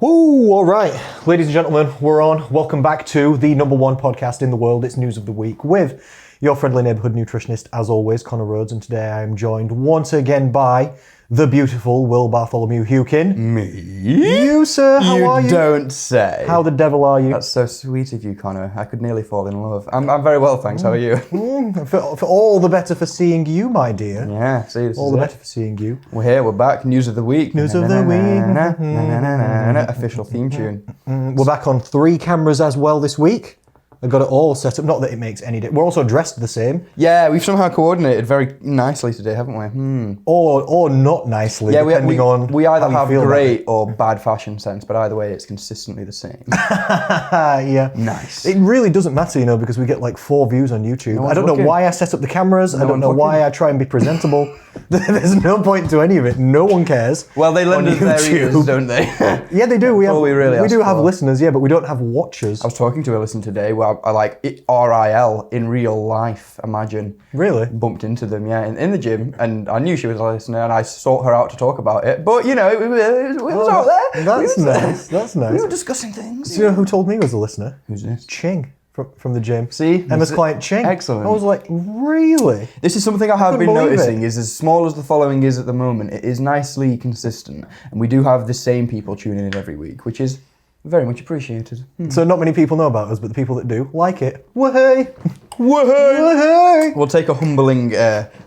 Woo, all right. Ladies and gentlemen, we're on. Welcome back to the #1 podcast in the world. It's News of the Week with your friendly neighborhood nutritionist, as always, Connor Rhodes. And today I am joined once again by the beautiful Will Bartholomew Hukin. Me? You, sir, how are you? You don't say. How the devil are you? That's so sweet of you, Connor. I could nearly fall in love. I'm very well, thanks. How are you? For all the better for seeing you, my dear. Yeah, see, this all is the it. better for seeing you. We're here, we're back. News of the week. News of the week. Official theme tune. We're back on 3 cameras as well this week. I got it all set up. Not that it makes any difference. We're also dressed the same. Yeah, we've somehow coordinated very nicely today, haven't we? Or not nicely, Yeah, depending on we either how you have feel great or bad fashion sense, but either way, it's consistently the same. Yeah. Nice. It really doesn't matter, because we get like 4 views on YouTube. No I don't know looking. why I set up the cameras. I don't one's know why looking. I try and be presentable. There's no point to any of it. No one cares. Well, they lend on us their YouTube. ears, don't they? Yeah, they do. We really do ask have for. listeners, yeah, but we don't have watchers. I was talking to a listener today where I like RIL in real life, imagine. Really? Bumped into them, yeah, in the gym, and I knew she was a listener, and I sought her out to talk about it. But, it was out there. That's nice. That's We nice. were discussing things. Do you know who told me was a listener? Who's this? Ching from the gym. See? Emma's client Ching. Excellent. I was like, really? This is something I have Couldn't been believe noticing, it. is as small as the following is at the moment, it is nicely consistent, and we do have the same people tuning in every week, which is very much appreciated. So not many people know about us, but the people that do like it. Wahey! Woohoo! Wahey! We'll take a humbling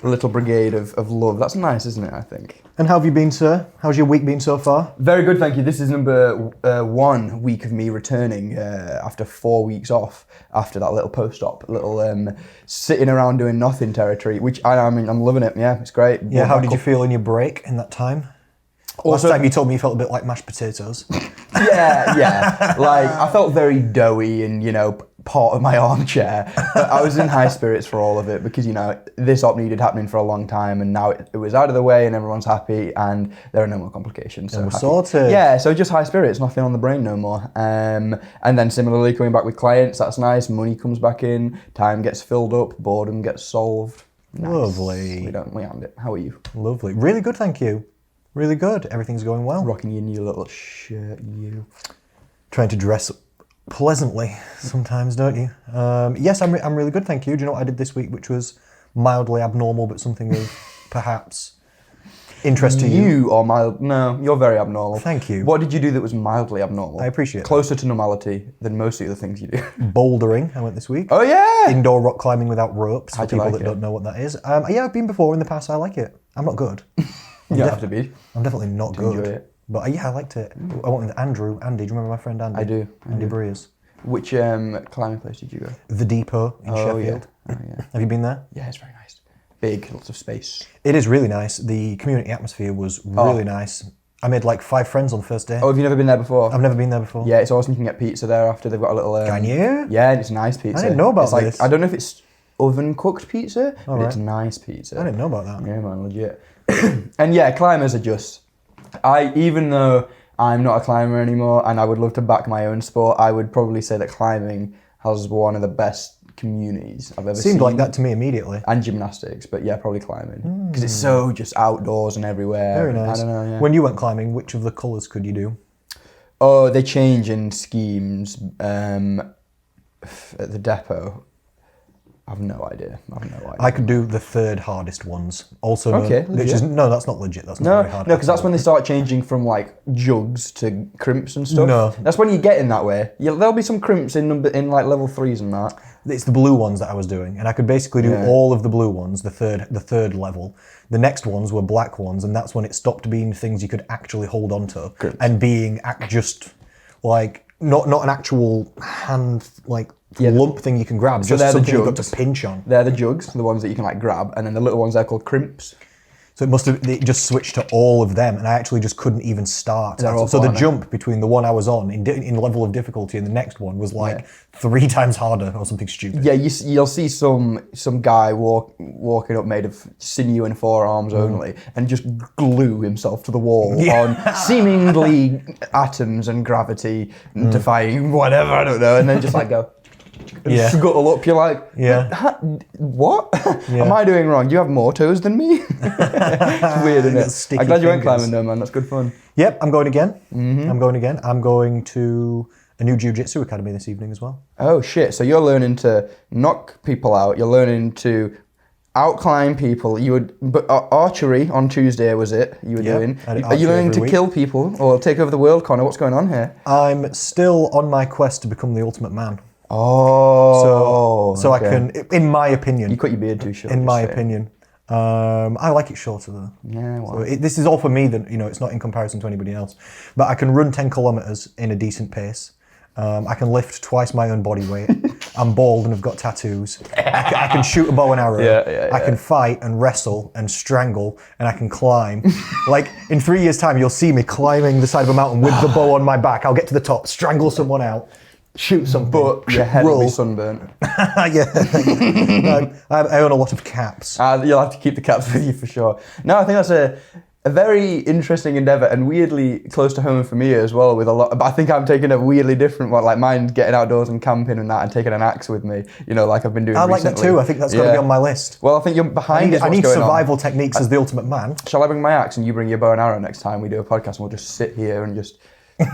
little brigade of love. That's nice, isn't it, I think? And how have you been, sir? How's your week been so far? Very good, thank you. This is number 1 week of me returning after 4 weeks off after that little post-op, little sitting around doing nothing territory, which I'm loving it. Yeah, it's great. Yeah, how did you feel in your break in that time? Also- Last time you told me you felt a bit like mashed potatoes. Yeah. Like, I felt very doughy and, part of my armchair. But I was in high spirits for all of it because, this op needed happening for a long time, and now it was out of the way and everyone's happy and there are no more complications. So we're happy. sorted. Yeah, so just high spirits, nothing on the brain no more. And then similarly coming back with clients, that's nice. Money comes back in, time gets filled up, boredom gets solved. Nice. Lovely. We hand it. How are you? Lovely. Really good, thank you. Really good. Everything's going well. Rocking your new little shirt, you. Trying to dress pleasantly sometimes, don't you? Yes, I'm really good, thank you. Do you know what I did this week, which was mildly abnormal, but something of perhaps interest to you? You are mild. No, you're very abnormal. Thank you. What did you do that was mildly abnormal? I appreciate that. Closer to normality than most of the things you do. Bouldering, I went this week. Oh yeah. Indoor rock climbing without ropes, for How'd you people like that it? don't know what that is. Yeah, I've been before in the past. I like it. I'm not good. You don't have to be. I'm definitely not good. enjoy it. But yeah, I liked it. I went with Andy. Do you remember my friend Andy? I do. Andy Breers. Which climbing place did you go? The Depot in Sheffield. Yeah. Oh yeah. Have you been there? Yeah, it's very nice. Big, lots of space. It is really nice. The community atmosphere was really nice. I made like 5 friends on the first day. Oh, have you never been there before? I've never been there before. Yeah, it's awesome. You can get pizza there after. They've got a little. Can you? Yeah, and it's nice pizza. I didn't know about it's like, this. I don't know if it's oven cooked pizza, but right. it's nice pizza. I didn't know about that. Yeah, man, legit. And yeah, climbers are just. Even though I'm not a climber anymore, and I would love to back my own sport, I would probably say that climbing has one of the best communities I've ever seen. Seemed like that to me immediately. And gymnastics, but yeah, probably climbing because it's so just outdoors and everywhere. Very nice. I don't know. Yeah. When you went climbing, which of the colours could you do? Oh, they change in schemes at the depot. I've no idea. I could do the 3rd hardest ones. Also, Okay, which is no, that's not legit. That's not No, very hard. because that's when they start changing from like jugs to crimps and stuff. No. That's when you get in that way. There'll be some crimps in like level 3s and that. It's the blue ones that I was doing, and I could basically do all of the blue ones, the third level. The next ones were black ones, and that's when it stopped being things you could actually hold on to, and being just like not an actual hand lump thing you can grab, just they're the something you've got jugs. to pinch on. They're the jugs, the ones that you can like grab, and then the little ones they're called crimps. So it just switched to all of them, and I actually just couldn't even start. They're all So the fun, jump between the one I was on in level of difficulty and the next one was like 3 times harder or something stupid. Yeah, you'll see some guy walking up made of sinew and forearms only, and just glue himself to the wall on seemingly atoms and gravity defying whatever, I don't know, and then just like go. Yeah. scuttle up. You're like, what? Am I doing wrong? Do you have more toes than me? It's weird, isn't it? I'm glad you went climbing though, man. That's good fun. Yep, I'm going again. I'm going again. I'm going to a new jiu-jitsu academy this evening as well. Oh shit! So you're learning to knock people out. You're learning to outclimb people. But archery on Tuesday was it? You were doing. Are you learning to kill people or take over the world, Connor? What's going on here? I'm still on my quest to become the ultimate man. Oh, so okay. I can, in my opinion. You cut your beard too short. In my opinion. I like it shorter though. Yeah, well. So this is all for me that, it's not in comparison to anybody else. But I can run 10 kilometers in a decent pace. I can lift twice my own body weight. I'm bald and I've got tattoos. I can shoot a bow and arrow. I can fight and wrestle and strangle and I can climb. Like in 3 years' time, you'll see me climbing the side of a mountain with the bow on my back. I'll get to the top, strangle someone out, shoot something. But your head will be sunburnt. I own a lot of caps. You'll have to keep the caps with you for sure. No, I think that's a very interesting endeavour and weirdly close to home for me as well with a lot, but I think I'm taking a weirdly different one, like mine getting outdoors and camping and that and taking an axe with me, like I've been doing recently. I like that too, I think that's got to be on my list. Well, I think you're behind I need survival techniques as the ultimate man. Shall I bring my axe and you bring your bow and arrow next time we do a podcast and we'll just sit here and just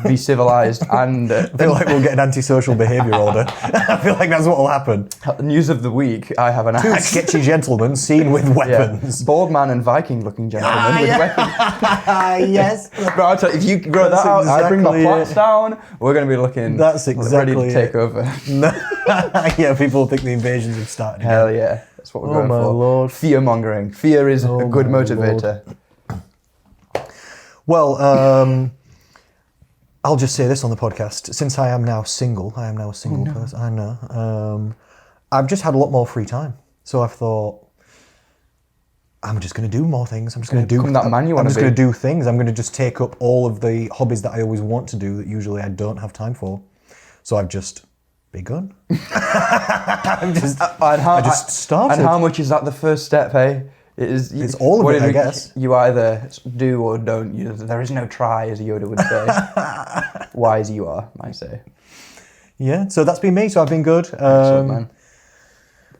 be civilised and... I feel like we'll get an antisocial behaviour order. I feel like that's what will happen. News of the week, I have an axe. Two sketchy gentlemen seen with weapons. Bald man and Viking-looking gentleman with weapons. Yes. But I'll tell you, if you grow that out, I bring my plants down, we're going to be looking ready to take over. Yeah, people think the invasions have started. Hell yeah. That's what we're going for. Lord. Fear-mongering. Fear is a good motivator. Lord. Well, I'll just say this on the podcast. Since I am now single, a single person. I know. I've just had a lot more free time. So I've thought, I'm just going to do more things. I'm just going to do that man you want to be. I'm just going to do things. I'm going to just take up all of the hobbies that I always want to do that usually I don't have time for. So I've just begun. I just started. And how much is that the first step, hey? It's all of it, I guess. You either do or don't. There is no try, as Yoda would say. Wise you are, I say. Yeah, so that's been me. So I've been good. Excellent, man.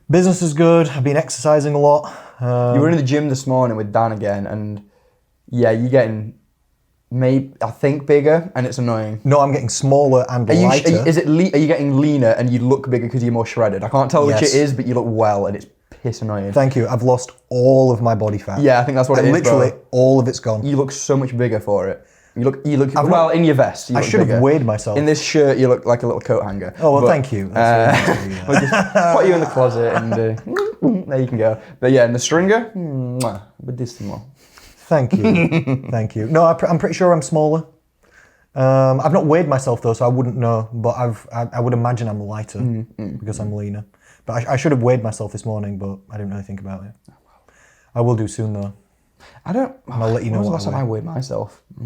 Business is good. I've been exercising a lot. You were in the gym this morning with Dan again, and you're getting, I think, bigger, and it's annoying. No, I'm getting smaller and lighter. Are you getting leaner and you look bigger because you're more shredded? I can't tell which it is, but you look well, and it's piss annoying. Thank you. I've lost all of my body fat. Yeah, I think that's what it is. Literally, all of it's gone. You look so much bigger for it. You look in your vest. I should have weighed myself. In this shirt, you look like a little coat hanger. Oh, well, thank you. We'll just put you in the closet and there you can go. But yeah, in the stringer, bellissimo. Thank you. Thank you. No, I'm pretty sure I'm smaller. I've not weighed myself though, so I wouldn't know. But I would imagine I'm lighter because I'm leaner. But I should have weighed myself this morning, but I didn't really think about it. I will do soon though. And I'll let you know. When was the last time I weighed myself? I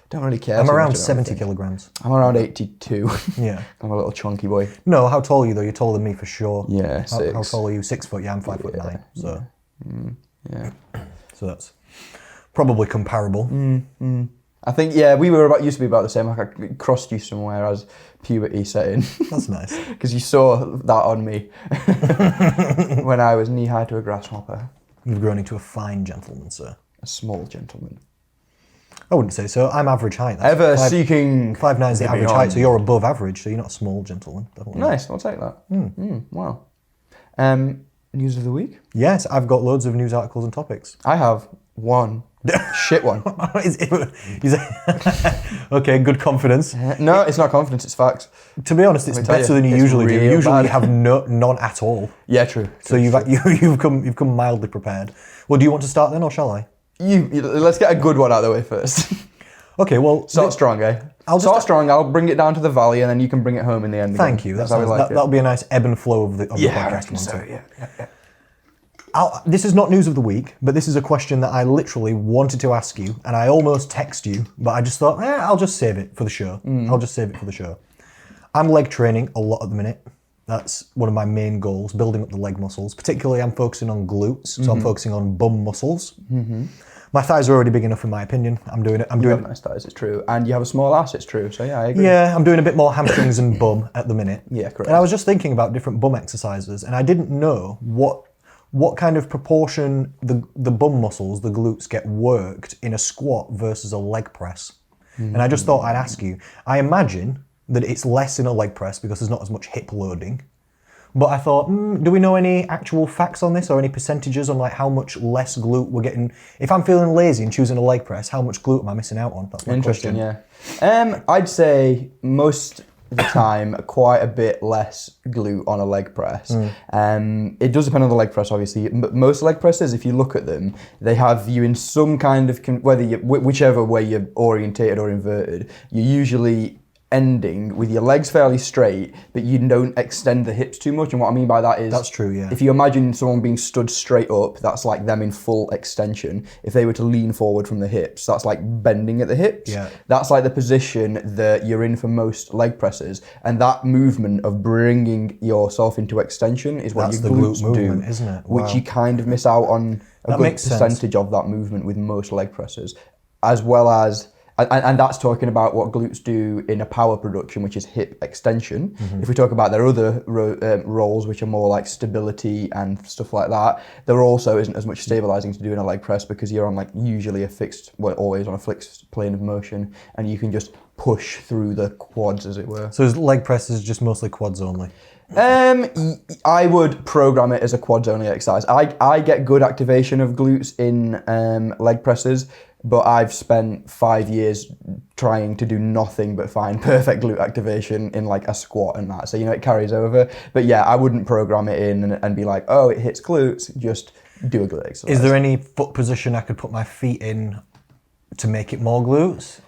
don't really care. I'm around 70 kilograms. I'm around 82. Yeah. I'm a little chunky boy. No, how tall are you though? You're taller than me for sure. Yeah, 6. How tall are you? 6 foot. Yeah, I'm 5'9". So. Yeah. So that's probably comparable. I think we used to be about the same. Like I crossed you somewhere as puberty set in. That's nice. Because you saw that on me when I was knee high to a grasshopper. You've grown into a fine gentleman, sir. A small gentleman. I wouldn't say so. I'm average height. Seeking 5'9" is the average height, so you're above average. So you're not a small gentleman. Definitely. Nice. I'll take that. Wow. News of the week. Yes, I've got loads of news articles and topics. I have one. Shit one. Okay, good confidence. No, it's not confidence, it's facts. To be honest, it's better than you usually do. Usually you have none at all. Yeah, true. So you've come mildly prepared. Well, do you want to start then, or shall I? Let's get a good one out of the way first. Okay, well... Start strong, eh? Start strong, I'll bring it down to the valley, and then you can bring it home in the end. Thank you. That's how we like it. That'll be a nice ebb and flow of the podcast. So, yeah. This is not news of the week, but this is a question that I literally wanted to ask you, and I almost text you, but I just thought, I'll just save it for the show. I'm leg training a lot at the minute. That's one of my main goals, building up the leg muscles. Particularly, I'm focusing on glutes, so I'm focusing on bum muscles. My My thighs are already big enough in my opinion. I'm doing it. You have nice thighs, it's true. And you have a small ass, it's true. So yeah, I agree. Yeah, I'm doing a bit more hamstrings and bum at the minute. Yeah, correct. And I was just thinking about different bum exercises, and I didn't know what kind of proportion the bum muscles, the glutes, get worked in a squat versus a leg press. And I just thought I'd ask you. I imagine that it's less in a leg press because there's not as much hip loading. But I thought, do we know any actual facts on this or any percentages on like how much less glute we're getting? If I'm feeling lazy and choosing a leg press, how much glute am I missing out on? That's my Interesting, question. yeah. I'd say most of the time quite a bit less glute on a leg press. It does depend on the leg press, obviously, but most leg presses, if you look at them, they have you in some kind of, whichever way you're orientated or inverted, you're usually ending with your legs fairly straight, but you don't extend the hips too much. And what I mean by that is, that's true, yeah. If you imagine someone being stood straight up, that's like them in full extension. If they were to lean forward from the hips, that's like bending at the hips. Yeah. That's like the position that you're in for most leg presses. And that movement of bringing yourself into extension is what That's your the glutes glute movement, do, isn't it? which Wow. you kind of miss out on a That good makes sense. percentage of that movement with most leg presses, as well as. And that's talking about what glutes do in a power production, which is hip extension. If we talk about their other roles, which are more like stability and stuff like that, there also isn't as much stabilizing to do in a leg press because you're on like usually always on a fixed plane of motion, and you can just push through the quads, as it were. So is leg press is just mostly quads only? I would program it as a quads only exercise. I get good activation of glutes in leg presses, but I've spent 5 years trying to do nothing but find perfect glute activation in like a squat and that. So, it carries over. But yeah, I wouldn't program it in and be like, oh, it hits glutes. Just do a glute exercise. Is there any foot position I could put my feet in to make it more glutes?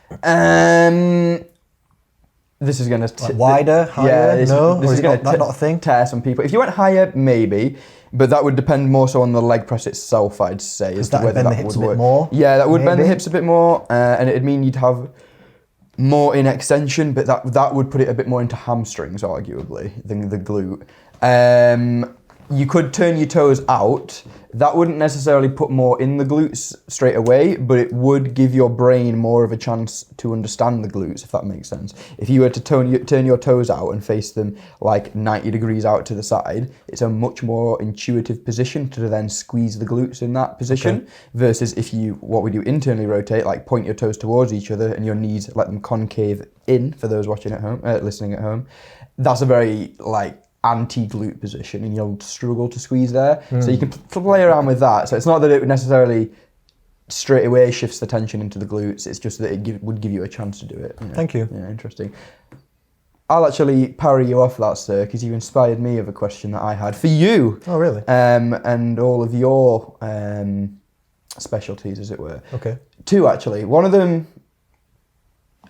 This is going to... wider, higher? This is going to not a thing? tear some people. If you went higher, maybe. But that would depend more so on the leg press itself, I'd say, as to whether that would bend the that hips would a work. bit more? Yeah, that would bend the maybe? hips a bit more, and it'd mean you'd have more in extension, but that would put it a bit more into hamstrings, arguably, than the glute. You could turn your toes out. That wouldn't necessarily put more in the glutes straight away, but it would give your brain more of a chance to understand the glutes, if that makes sense. If you were to turn your toes out and face them like 90 degrees out to the side, it's a much more intuitive position to then squeeze the glutes in that position, versus if you, what we do internally rotate, like point your toes towards each other and your knees, let them concave in, for those watching at home, listening at home. That's a very anti-glute position, and you'll struggle to squeeze there. So you can play around with that. So it's not that it necessarily straight away shifts the tension into the glutes, it's just that it would give you a chance to do it. Thank you. Yeah, interesting. I'll actually parry you off that, sir, because you inspired me of a question that I had for you. Oh, really? And all of your specialties, as it were. Okay. Two, actually. One of them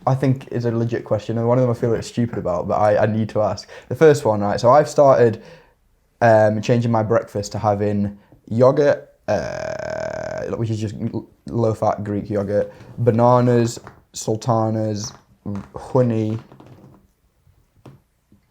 I think is a legit question, and one of them I feel like stupid about, but I need to ask. The first one, right? So I've started changing my breakfast to having yogurt, which is just low-fat Greek yogurt, bananas, sultanas, honey,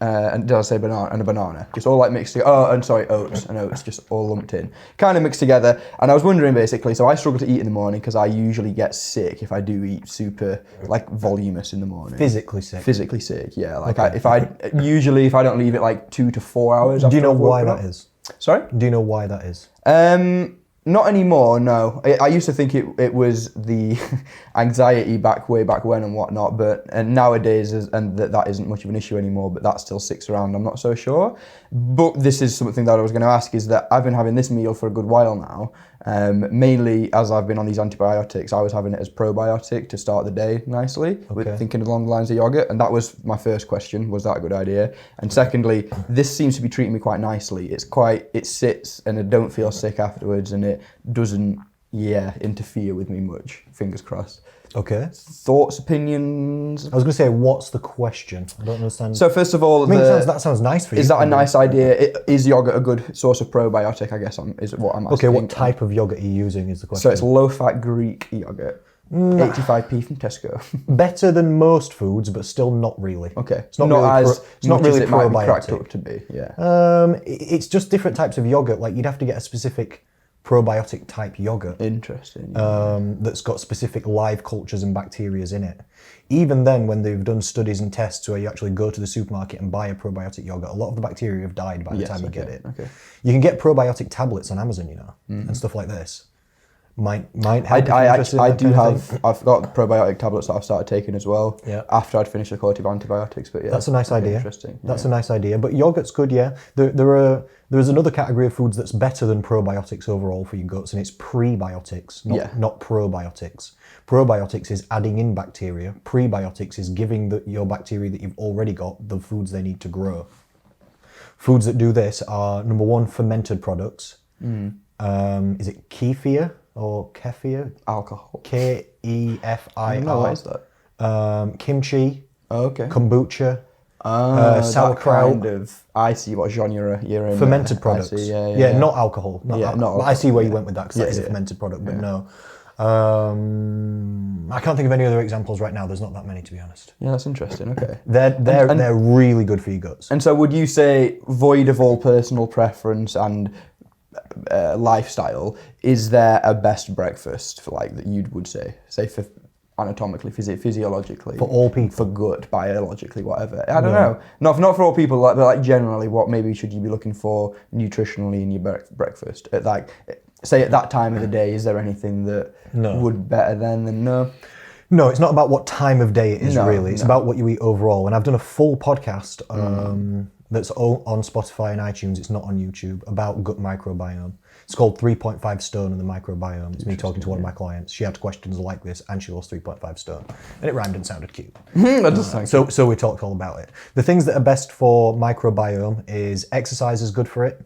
and did I say banana? And a banana. Just all mixed together. Oh, and sorry, oats, just all lumped in. Kind of mixed together. And I was wondering basically, so I struggle to eat in the morning because I usually get sick if I do eat super voluminous in the morning. Physically sick? Physically sick, yeah. If I don't leave it 2 to 4 hours after Do you know I've why woken that up. is? Sorry? Do you know why that is? Not anymore, no. I used to think it was the anxiety way back when and whatnot, and nowadays, that isn't much of an issue anymore, but that still sticks around, I'm not so sure. But this is something that I was going to ask, is that I've been having this meal for a good while now, mainly as I've been on these antibiotics. I was having it as probiotic to start the day nicely, with thinking along the lines of yogurt, and that was my first question, was that a good idea? And secondly, this seems to be treating me quite nicely. It sits and I don't feel sick afterwards, and it doesn't interfere with me much, fingers crossed. Okay. Thoughts, opinions? I was going to say, what's the question? I don't understand. So first of all, that sounds nice for you. Is that a nice idea? Is yogurt a good source of probiotic, I guess, is what I'm asking. Okay, what type of yogurt are you using is the question. So it's low-fat Greek yogurt. 85p from Tesco. Better than most foods, but still not really. Okay. It's not really it might be probiotic. cracked up to be, yeah. It's just different types of yogurt. Like, you'd have to get a specific probiotic type yogurt. Interesting. That's got specific live cultures and bacteria in it. Even then, when they've done studies and tests where you actually go to the supermarket and buy a probiotic yogurt, a lot of the bacteria have died by the time you get it. Okay. You can get probiotic tablets on Amazon, you know, and stuff like this. Might help. I've got probiotic tablets that I've started taking as well. Yeah. After I'd finished a course of antibiotics, but yeah. That's a nice idea. Interesting. That's a nice idea. But yogurt's good, yeah. There is another category of foods that's better than probiotics overall for your guts, and it's prebiotics, not probiotics. Probiotics is adding in bacteria. Prebiotics is giving your bacteria that you've already got the foods they need to grow. Foods that do this are, number one, fermented products. Is it kefir or kefir? Alcohol. K-E-F-I-R. No, what is that? Kimchi. Oh, okay. Kombucha. Sauerkraut. I see what genre you're in. Fermented products. Yeah, not alcohol. Not alcohol. I see where you went with that because that is a fermented product, but no. I can't think of any other examples right now. There's not that many, to be honest. Yeah, that's interesting. Okay. They're really good for your guts. And so, would you say, void of all personal preference and lifestyle, is there a best breakfast for that you would say for anatomically, physiologically, for all people, for gut, biologically, whatever? I don't know. Not for all people, but generally, what maybe should you be looking for nutritionally in your breakfast at say at that time of the day? Is there anything that would better than no? No, it's not about what time of day it is really. It's about what you eat overall. And I've done a full podcast that's on Spotify and iTunes. It's not on YouTube, about gut microbiome. It's called 3.5 Stone and the Microbiome. It's me talking to one of my clients. She had questions like this and she lost 3.5 stone. And it rhymed and sounded cute. That does sound cute. So we talked all about it. The things that are best for microbiome is exercise is good for it.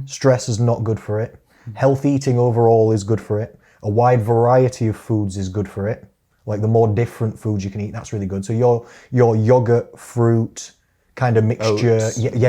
Stress is not good for it. Health eating overall is good for it. A wide variety of foods is good for it. Like the more different foods you can eat, that's really good. So your yogurt, fruit, kind of mixture,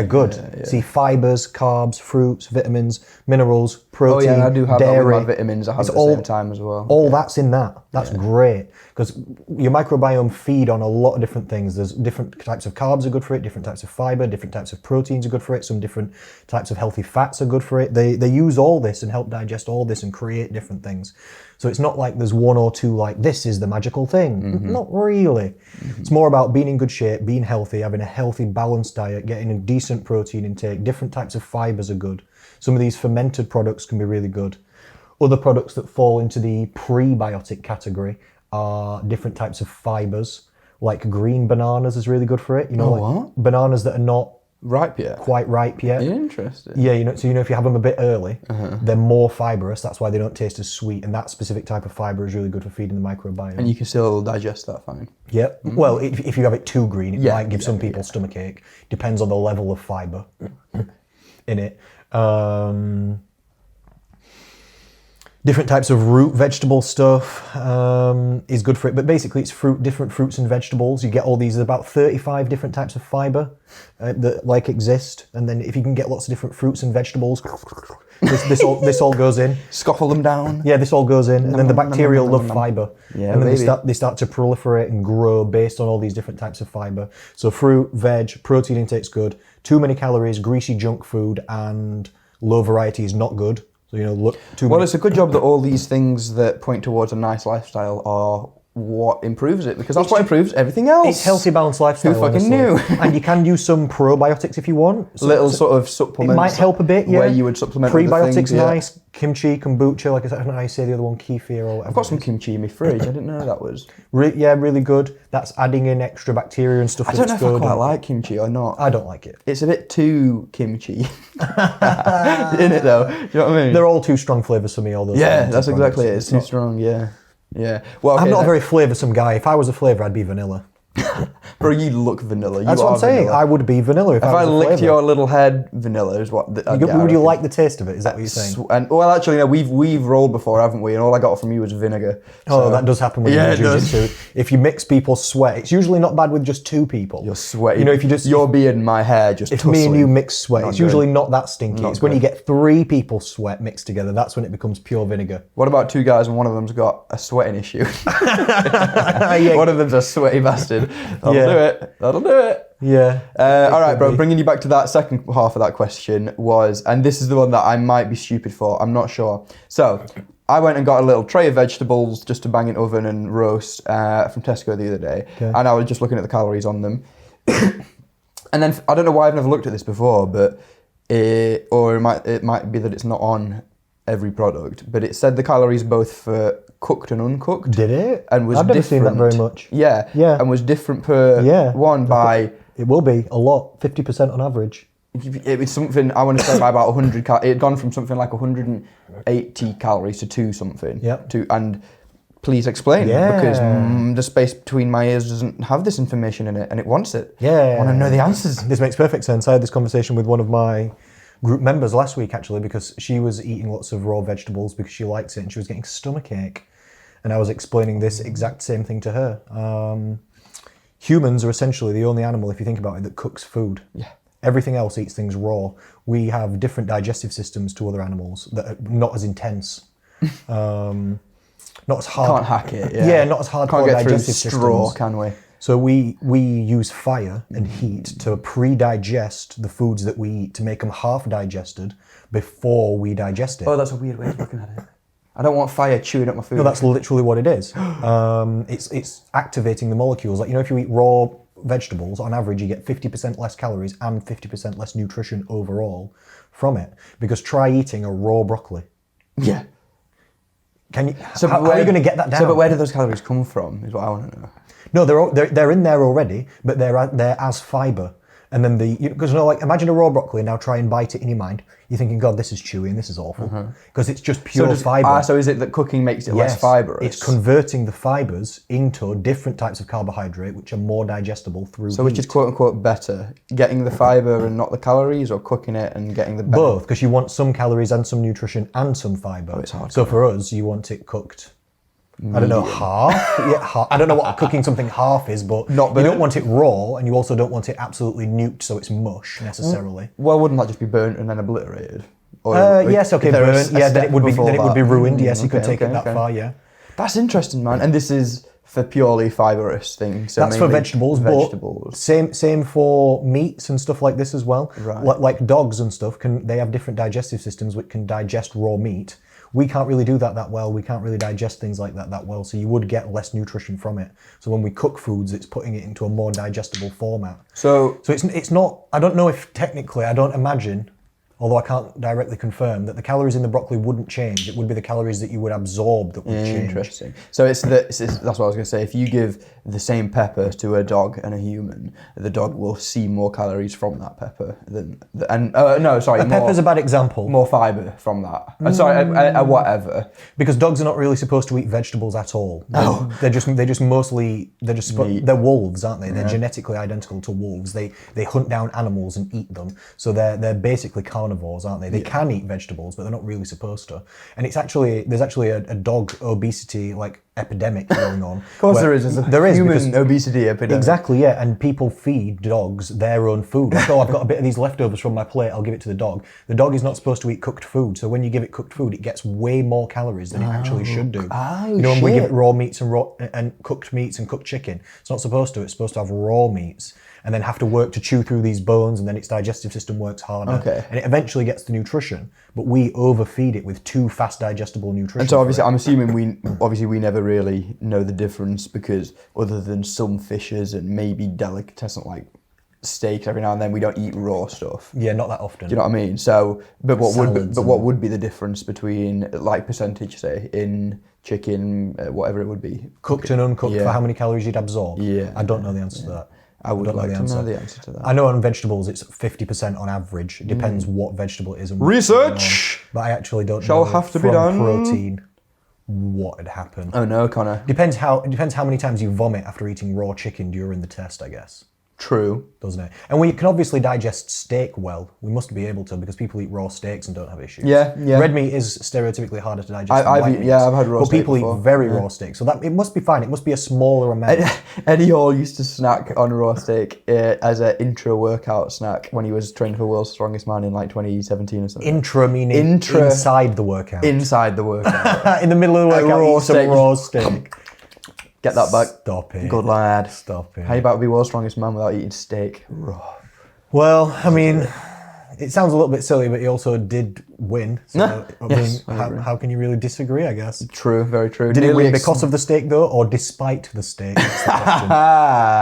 good. Yeah. See, fibers, carbs, fruits, vitamins, minerals, protein, I do have dairy. That with my vitamins. I have at the same time as well. All that's in that. That's great because your microbiome feed on a lot of different things. There's different types of carbs are good for it, different types of fiber, different types of proteins are good for it. Some different types of healthy fats are good for it. They use all this and help digest all this and create different things. So it's not like there's one or two this is the magical thing. Not really. It's more about being in good shape, being healthy, having a healthy, balanced diet, getting a decent protein intake. Different types of fibers are good. Some of these fermented products can be really good. Other products that fall into the prebiotic category are different types of fibers. Like green bananas is really good for it. Bananas that are not quite ripe yet. Interesting. Yeah, so if you have them a bit early, they're more fibrous. That's why they don't taste as sweet. And that specific type of fiber is really good for feeding the microbiome. And you can still digest that fine. Yep. Well, if you have it too green, it might give some people stomachache. Depends on the level of fiber in it. Different types of root vegetable stuff is good for it, but basically it's different fruits and vegetables. You get all these, about 35 different types of fiber that exist, and then if you can get lots of different fruits and vegetables, this all goes in. Scuffle them down. Yeah, this all goes in, and then the bacteria love fiber, and then they start to proliferate and grow based on all these different types of fiber. So fruit, veg, protein intake's good. Too many calories, greasy junk food, and low variety is not good. So, it's a good job that all these things that point towards a nice lifestyle are what improves it, because that's what improves everything else. It's healthy, balanced lifestyle. Who fucking knew? And you can use some probiotics if you want. Little sort of supplements. It might help a bit, where you would supplement Prebiotics, things, nice. Kimchi, kombucha, like I said, I don't know how you say the other one, kefir or whatever. I've got some kimchi in my fridge. I didn't know that was. Really good. That's adding in extra bacteria and stuff. I don't know if I quite like kimchi or not. I don't like it. It's a bit too kimchi, isn't it? Though, do you know what I mean? They're all too strong flavors for me. All those. Yeah, that's exactly it. It's too strong. Yeah. Well, I'm not a very flavoursome guy. If I was a flavour, I'd be vanilla. Bro, you look vanilla. That's what I'm saying. Vanilla. I would be vanilla if I licked your little head, vanilla is what. Would you like the taste of it? Is that what you're saying? Actually, no. We've rolled before, haven't we? And all I got from you was vinegar. So. Oh, that does happen when you do jiu-jitsu. If you mix people's sweat, it's usually not bad with just two people. You're sweating. If you just your beard and my hair just. If me and you mix sweat, it's usually not that stinky. It's when you get three people's sweat mixed together. That's when it becomes pure vinegar. What about two guys and one of them's got a sweating issue? One of them's a sweaty bastard. That'll do it. Yeah. All right, bro. Bringing you back to that second half of that question was, and this is the one that I might be stupid for. I'm not sure. So I went and got a little tray of vegetables just to bang in oven and roast from Tesco the other day, and I was just looking at the calories on them. And then I don't know why I've never looked at this before, but it might be that it's not on every product, but it said the calories both for cooked and uncooked. Did it? And was I've never different. seen that very much. Yeah. And was different per one by... It will be a lot, 50% on average. It was something, I want to say by about 100 calories. It had gone from something like 180 calories to 2 something. Yep. And please explain, because the space between my ears doesn't have this information in it, and it wants it. I want to know the answers. This makes perfect sense. I had this conversation with one of my group members last week, actually, because she was eating lots of raw vegetables because she likes it, and she was getting stomachache. And I was explaining this exact same thing to her. Humans are essentially the only animal, if you think about it, that cooks food. Yeah. Everything else eats things raw. We have different digestive systems to other animals that are not as intense. Not as hard. Can't hack it. Yeah, not as hardcore Can't get through digestive straw, systems. can we? So we use fire and heat to pre-digest the foods that we eat to make them half digested before we digest it. Oh, that's a weird way of looking at it. I don't want fire chewing up my food. No, that's literally what it is. It's activating the molecules. Like, you know, if you eat raw vegetables, on average, you get 50% less calories and 50% less nutrition overall from it. Because try eating a raw broccoli. Yeah. Can you? So how are you going to get that down? So, but where do those calories come from? Is what I want to know. No, they're in there already, but they're as fiber. And then because like imagine a raw broccoli and now try and bite it in your mind. You're thinking, God, this is chewy and this is awful because it's just pure fiber. So is it that cooking makes it less fibrous? It's converting the fibers into different types of carbohydrate, which are more digestible through heat. Which is quote unquote better, getting the fiber and not the calories, or cooking it and getting the both, because you want some calories and some nutrition and some fiber. Oh, it's hard. So for us, you want it cooked. I don't know, half? Half. I don't know what cooking something half is, but you don't want it raw, and you also don't want it absolutely nuked so it's mush, necessarily. Well, wouldn't that just be burnt and then obliterated? Or yes, okay, burnt. Yeah, then it would be ruined. Yes, you could take it that far, yeah. That's interesting, man. And this is for purely fibrous things. So that's for vegetables, but same for meats and stuff like this as well. Right. Like dogs and stuff, they have different digestive systems which can digest raw meat. We can't really do that well. We can't really digest things like that well. So you would get less nutrition from it. So when we cook foods, it's putting it into a more digestible format. So it's not, I don't know if technically, I don't imagine, although I can't directly confirm, that the calories in the broccoli wouldn't change. It would be the calories that you would absorb that would change. Interesting. So that's what I was going to say. If you give the same pepper to a dog and a human, the dog will see more calories from that pepper Pepper's a bad example. More fibre from that. Whatever. Because dogs are not really supposed to eat vegetables at all. They're wolves, aren't they? They're genetically identical to wolves. They hunt down animals and eat them. So they're basically carnivores, aren't they? They can eat vegetables, but they're not really supposed to. And there's actually a dog obesity epidemic going on. Of course there is. There is human obesity epidemic. Exactly, yeah. And people feed dogs their own food. Like, I've got a bit of these leftovers from my plate, I'll give it to the dog. The dog is not supposed to eat cooked food, so when you give it cooked food, it gets way more calories than it actually should do. When we give it raw meats and cooked meats and cooked chicken, it's not supposed to. It's supposed to have raw meats and then have to work to chew through these bones, and then its digestive system works harder. Okay. And it eventually gets the nutrition, but we overfeed it with too fast digestible nutrition. And so obviously, I'm assuming we never really know the difference, because other than some fishes and maybe delicatessen like steaks every now and then, we don't eat raw stuff. Yeah, not that often. Do you know what I mean? So, but what would be the difference between, like, percentage, say, in chicken, whatever it would be? Cooked and uncooked, for how many calories you'd absorb? Yeah. I don't know the answer to that. I would like to know the answer to that. I know on vegetables it's 50% on average. It depends what vegetable it is. And Research! But I actually don't know. Shall have to be done. Protein, what would happen. Oh no, Connor. Depends how many times you vomit after eating raw chicken during the test, I guess. True. Doesn't it? And we can obviously digest steak well. We must be able to, because people eat raw steaks and don't have issues. Yeah. Red meat is stereotypically harder to digest than white meat. I've had raw steak. But people before. eat very raw steak, so that it must be fine. It must be a smaller amount. Eddie Hall used to snack on raw steak as an intra-workout snack when he was training for World's Strongest Man in like 2017 or something. Intra meaning inside the workout. Inside the workout. In the middle of the workout, eat some raw steak. Get that back. Stop it. Good lad. Stop it. How you about to be world's strongest man without eating steak? Well, I mean, it sounds a little bit silly, but he also did win. So, Yes, how can you really disagree, I guess? True, very true. Did he win because of the steak, though, or despite the steak? That's the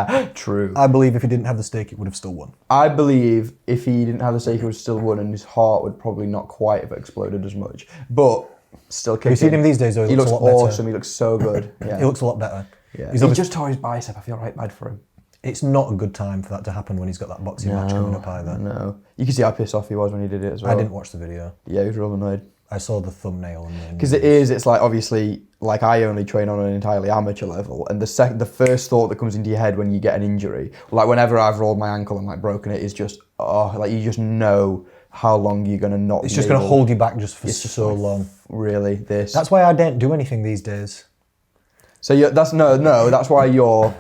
question. True. I believe if he didn't have the steak, he would have still won. I believe if he didn't have the steak, he would still won, and his heart would probably not quite have exploded as much. But still kicking. Have you seen him these days, though? He looks a lot better. awesome. He looks so good. Yeah. He looks a lot better. Yeah. He just tore his bicep. I feel right bad for him. It's not a good time for that to happen when he's got that boxing match coming up either. No. You can see how pissed off he was when he did it as well. I didn't watch the video. Yeah, he was real annoyed. I saw the thumbnail. Because it's like, obviously, like I only train on an entirely amateur level, and the first thought that comes into your head when you get an injury, like whenever I've rolled my ankle and like broken it, is just, like you just know how long you're going to not It's just going to hold you back just for so like, long. Really, this. That's why I don't do anything these days. So that's why you're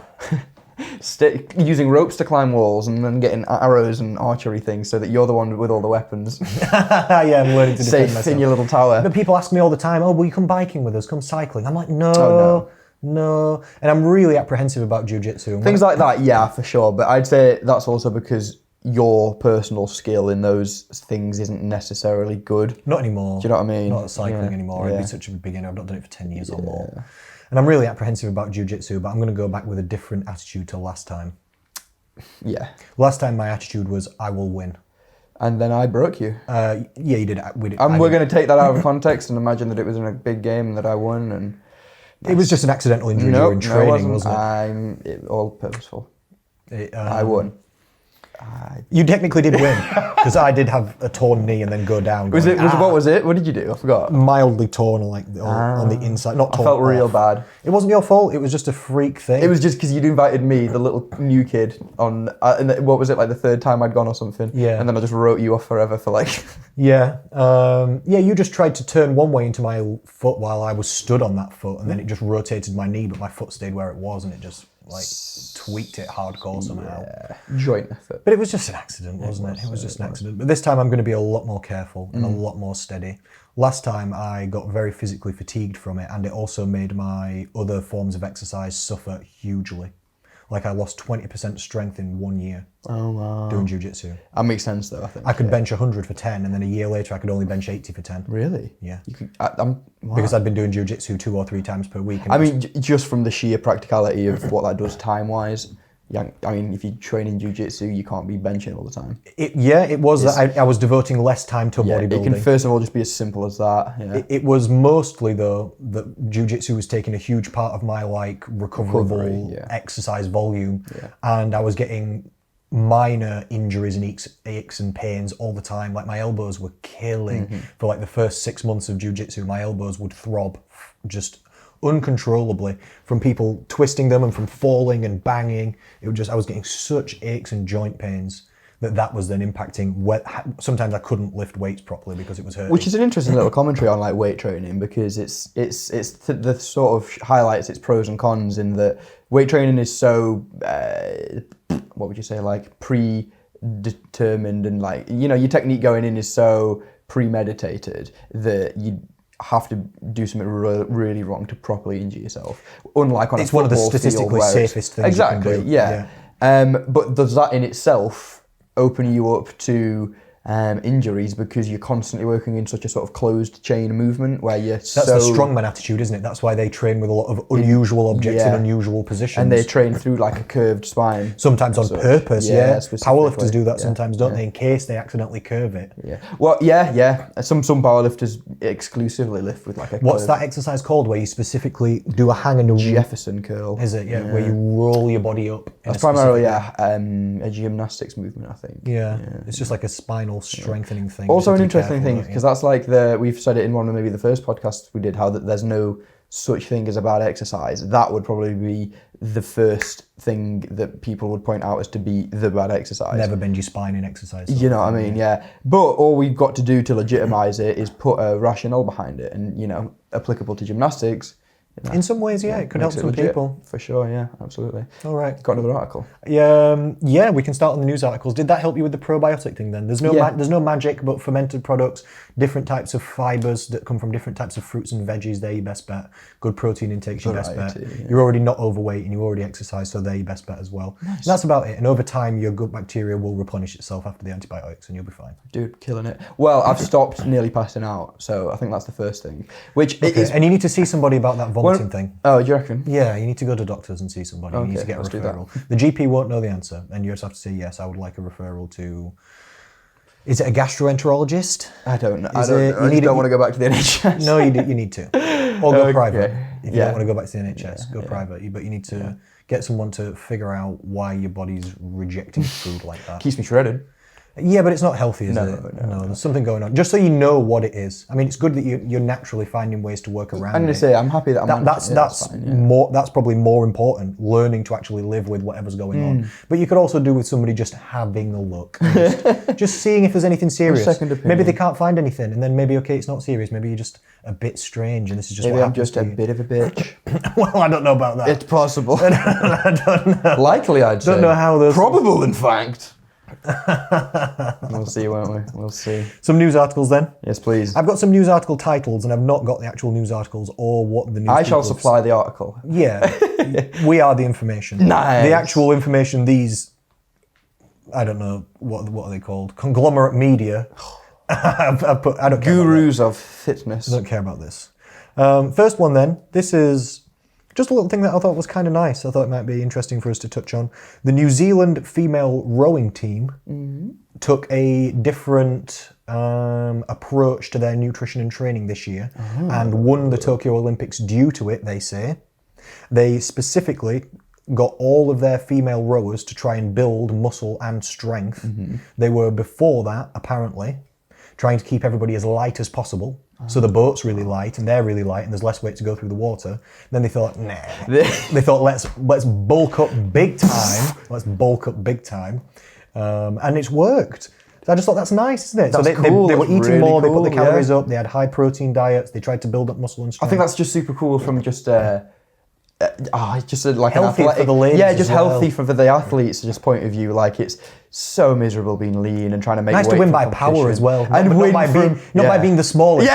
using ropes to climb walls and then getting arrows and archery things so that you're the one with all the weapons. Yeah, I'm learning to defend myself. Safe in your little tower. But people ask me all the time, oh, will you come biking with us, come cycling? I'm like, no. And I'm really apprehensive about jiu-jitsu. Things like that, yeah, for sure. But I'd say that's also because your personal skill in those things isn't necessarily good. Not anymore. Do you know what I mean? Not cycling anymore. Yeah. I'd be such a beginner. I've not done it for 10 years or more. And I'm really apprehensive about jiu-jitsu, but I'm going to go back with a different attitude to last time. Yeah. Last time my attitude was, I will win. And then I broke you. Yeah, you did. We're going to take that out of context and imagine that it was in a big game and that I won. And it was just an accidental injury during training, wasn't it? All purposeful. I won. You technically did win, because I did have a torn knee and then go down. What was it? What did you do? I forgot. Mildly torn, like on the inside. Not torn. I felt real bad. It wasn't your fault. It was just a freak thing. It was just because you'd invited me, the little new kid, on. And what was it, like the third time I'd gone or something? Yeah. And then I just wrote you off forever for like. Yeah. You just tried to turn one way into my foot while I was stood on that foot, and then it just rotated my knee, but my foot stayed where it was, and it just like tweaked it hardcore somehow. Yeah. Joint effort. But it was just an accident, wasn't it? It was just an accident. But this time I'm going to be a lot more careful and a lot more steady. Last time I got very physically fatigued from it, and it also made my other forms of exercise suffer hugely. Like I lost 20% strength in 1 year doing jiu-jitsu. That makes sense though, I think. I could bench 100 for 10, and then a year later I could only bench 80 for 10. Really? Yeah. You could, Because I'd been doing jiu-jitsu 2 or 3 times per week. I mean, just from the sheer practicality of what that does time-wise. Yeah, I mean, if you train in jiu-jitsu, you can't be benching all the time. It was that I was devoting less time to bodybuilding. It can first of all just be as simple as that. Yeah. It was mostly though that jiu-jitsu was taking a huge part of my like recoverable exercise volume, and I was getting minor injuries and aches and pains all the time. Like my elbows were killing for like the first 6 months of jiu-jitsu. My elbows would throb just uncontrollably from people twisting them and from falling and banging. I was getting such aches and joint pains that was then impacting. Sometimes I couldn't lift weights properly because it was hurting. Which is an interesting little commentary on like weight training, because it's the sort of highlights its pros and cons in that weight training is so what would you say, like predetermined, and like, you know, your technique going in is so premeditated that you have to do something really wrong to properly injure yourself. Unlike on a football field, it's one of the statistically safest things exactly, you can do. Yeah. But does that in itself open you up to injuries because you're constantly working in such a sort of closed chain movement where you're That's the strongman attitude, isn't it? That's why they train with a lot of unusual objects in unusual positions. And they train through like a curved spine. Sometimes on purpose, Powerlifters do that sometimes, don't they? In case they accidentally curve it. Yeah. Well, yeah. Some powerlifters exclusively lift with like a What's that exercise called where you specifically do a hang and a Jefferson curl. Is it? Yeah. Where you roll your body up. That's primarily a gymnastics movement, I think. Yeah. It's just like a spinal strengthening thing. Also an interesting thing, because that's like we've said it in one of maybe the first podcasts we did, how that there's no such thing as a bad exercise. That would probably be the first thing that people would point out as to be the bad exercise. Never bend your spine in exercise. You know what I mean? Yeah. But all we've got to do to legitimize it is put a rationale behind it, and, you know, applicable to gymnastics, In some ways, yeah, it could help some legit. people. For sure, yeah, absolutely. All right. Got another article? Yeah, we can start on the news articles. Did that help you with the probiotic thing then? There's no Yeah. there's no magic, but fermented products, different types of fibers that come from different types of fruits and veggies, they're your best bet. Good protein intake's your best bet. Variety, yeah. You're already not overweight and you already exercise, so they're your best bet as well. Nice. And that's about it. And over time, your gut bacteria will replenish itself after the antibiotics and you'll be fine. Dude, killing it. Well, I've stopped nearly passing out, so I think that's the first thing. Which is... And you need to see somebody about that vomiting thing. Oh, do you reckon? Yeah, you need to go to doctors and see somebody. You need to get a referral. The GP won't know the answer, and you just have to say, yes, I would like a referral to... Is it a gastroenterologist? I don't know. I don't want to go back to the NHS. No, you need to. Or go private. If you don't want to go back to the NHS, go private. But you need to get someone to figure out why your body's rejecting food like that. Keeps me shredded. Yeah, but it's not healthy, is it? No, there's something going on. Just so you know what it is. I mean, it's good that you're naturally finding ways to work around it. I'm going to say, I'm happy that that's fine, more. That's probably more important, learning to actually live with whatever's going on. But you could also do with somebody just having a look. Just seeing if there's anything serious. Second opinion. Maybe they can't find anything, and then maybe, okay, it's not serious. Maybe you're just a bit strange, and this is just maybe what I'm happens just a bit of a bitch. Well, I don't know about that. It's possible. I don't know. Likely, I'd say. Don't know how those... Probable, in fact. We'll see, won't we? We'll see. Some news articles then. Yes, please. I've got some news article titles, and I've not got the actual news articles or what the news. I shall supply the article. Yeah, we are the information. Nice. The actual information. These, I don't know what are they called? Conglomerate media. I don't care. Gurus of fitness. I don't care about this. First one then. This is just a little thing that I thought was kind of nice. I thought it might be interesting for us to touch on. The New Zealand female rowing team took a different approach to their nutrition and training this year and won the Tokyo Olympics due to it, they say. They specifically got all of their female rowers to try and build muscle and strength. They were, before that, apparently, trying to keep everybody as light as possible. So the boat's really light and they're really light and there's less weight to go through the water. Then they thought, nah. They thought, let's bulk up big time. Let's bulk up big time. And it's worked. So I just thought that's nice, isn't it? That's so cool. they were eating really more, cool. they put the calories up, they had high protein diets, they tried to build up muscle and strength. I think that's just super cool from just just like healthy an athletic, for the ladies. Yeah, just as well. healthy for the athletes. Just point of view, like it's so miserable being lean and trying to make nice weight to win for by competition. power as well, and not win by being the smallest.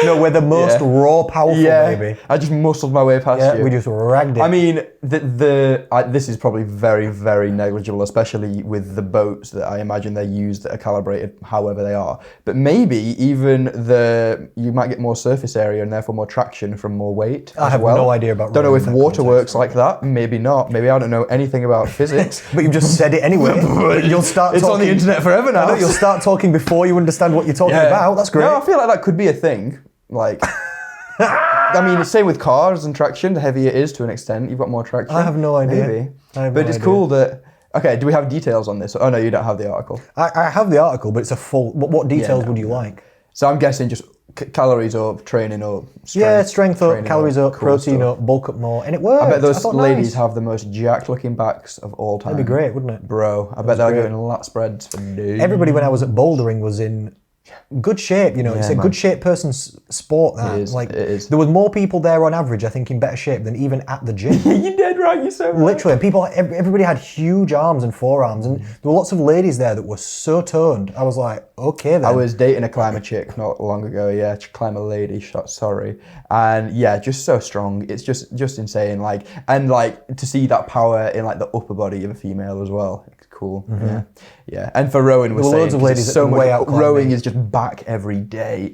No, we're the most raw, powerful baby. I just muscled my way past you. We just ragged it. I mean, this is probably very, very negligible, especially with the boats that I imagine they use that are calibrated however they are. But maybe even you might get more surface area and therefore more traction from more weight. I have no idea about. Don't know if water works like that. Maybe not. Maybe I don't know anything about physics. But you've just said it anyway. You'll start. It's on the internet forever now. I know, you'll start talking before you understand what you're talking about. That's great. No, I feel like that could be a thing. Like, I mean, it's same with cars and traction. The heavier it is to an extent, you've got more traction. I have no idea. Maybe. But it's cool that. Okay, do we have details on this? Oh no, you don't have the article. I have the article, but it's a full. What details would you like? So I'm guessing just calories up, training up, strength up, calories up, protein up, bulk up more, and it works. I bet those ladies have the most jacked looking backs of all time. That'd be great, wouldn't it? Bro, I bet they're doing lat spreads for days. Everybody when I was at bouldering was in good shape, you know. It's a good shape person's sport, that. It is. There was more people there on average, I think, in better shape than even at the gym. You're dead right, you're so right. Literally, everybody had huge arms and forearms, and there were lots of ladies there that were so toned. I was like, okay then. I was dating a climber chick not long ago, climber lady, sorry. And yeah, just so strong. It's just insane. And to see that power in like the upper body of a female as well. It's cool. Yeah. And for rowing, we're saying, loads of ladies so that way out climbing. Rowing is just back every day.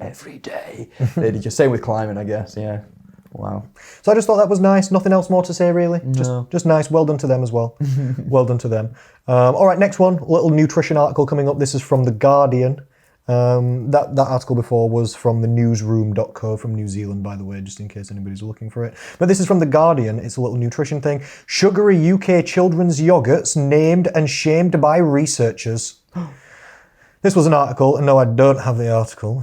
They just same with climbing, I guess. Yeah. Wow. So I just thought that was nice. Nothing else more to say, really. No. Just nice. Well done to them as well. Well done to them. All right, next one. A little nutrition article coming up. This is from The Guardian. That article before was from the newsroom.co from New Zealand, by the way, just in case anybody's looking for it. But this is from The Guardian. It's a little nutrition thing. Sugary UK children's yogurts named and shamed by researchers. This was an article, and no, I don't have the article.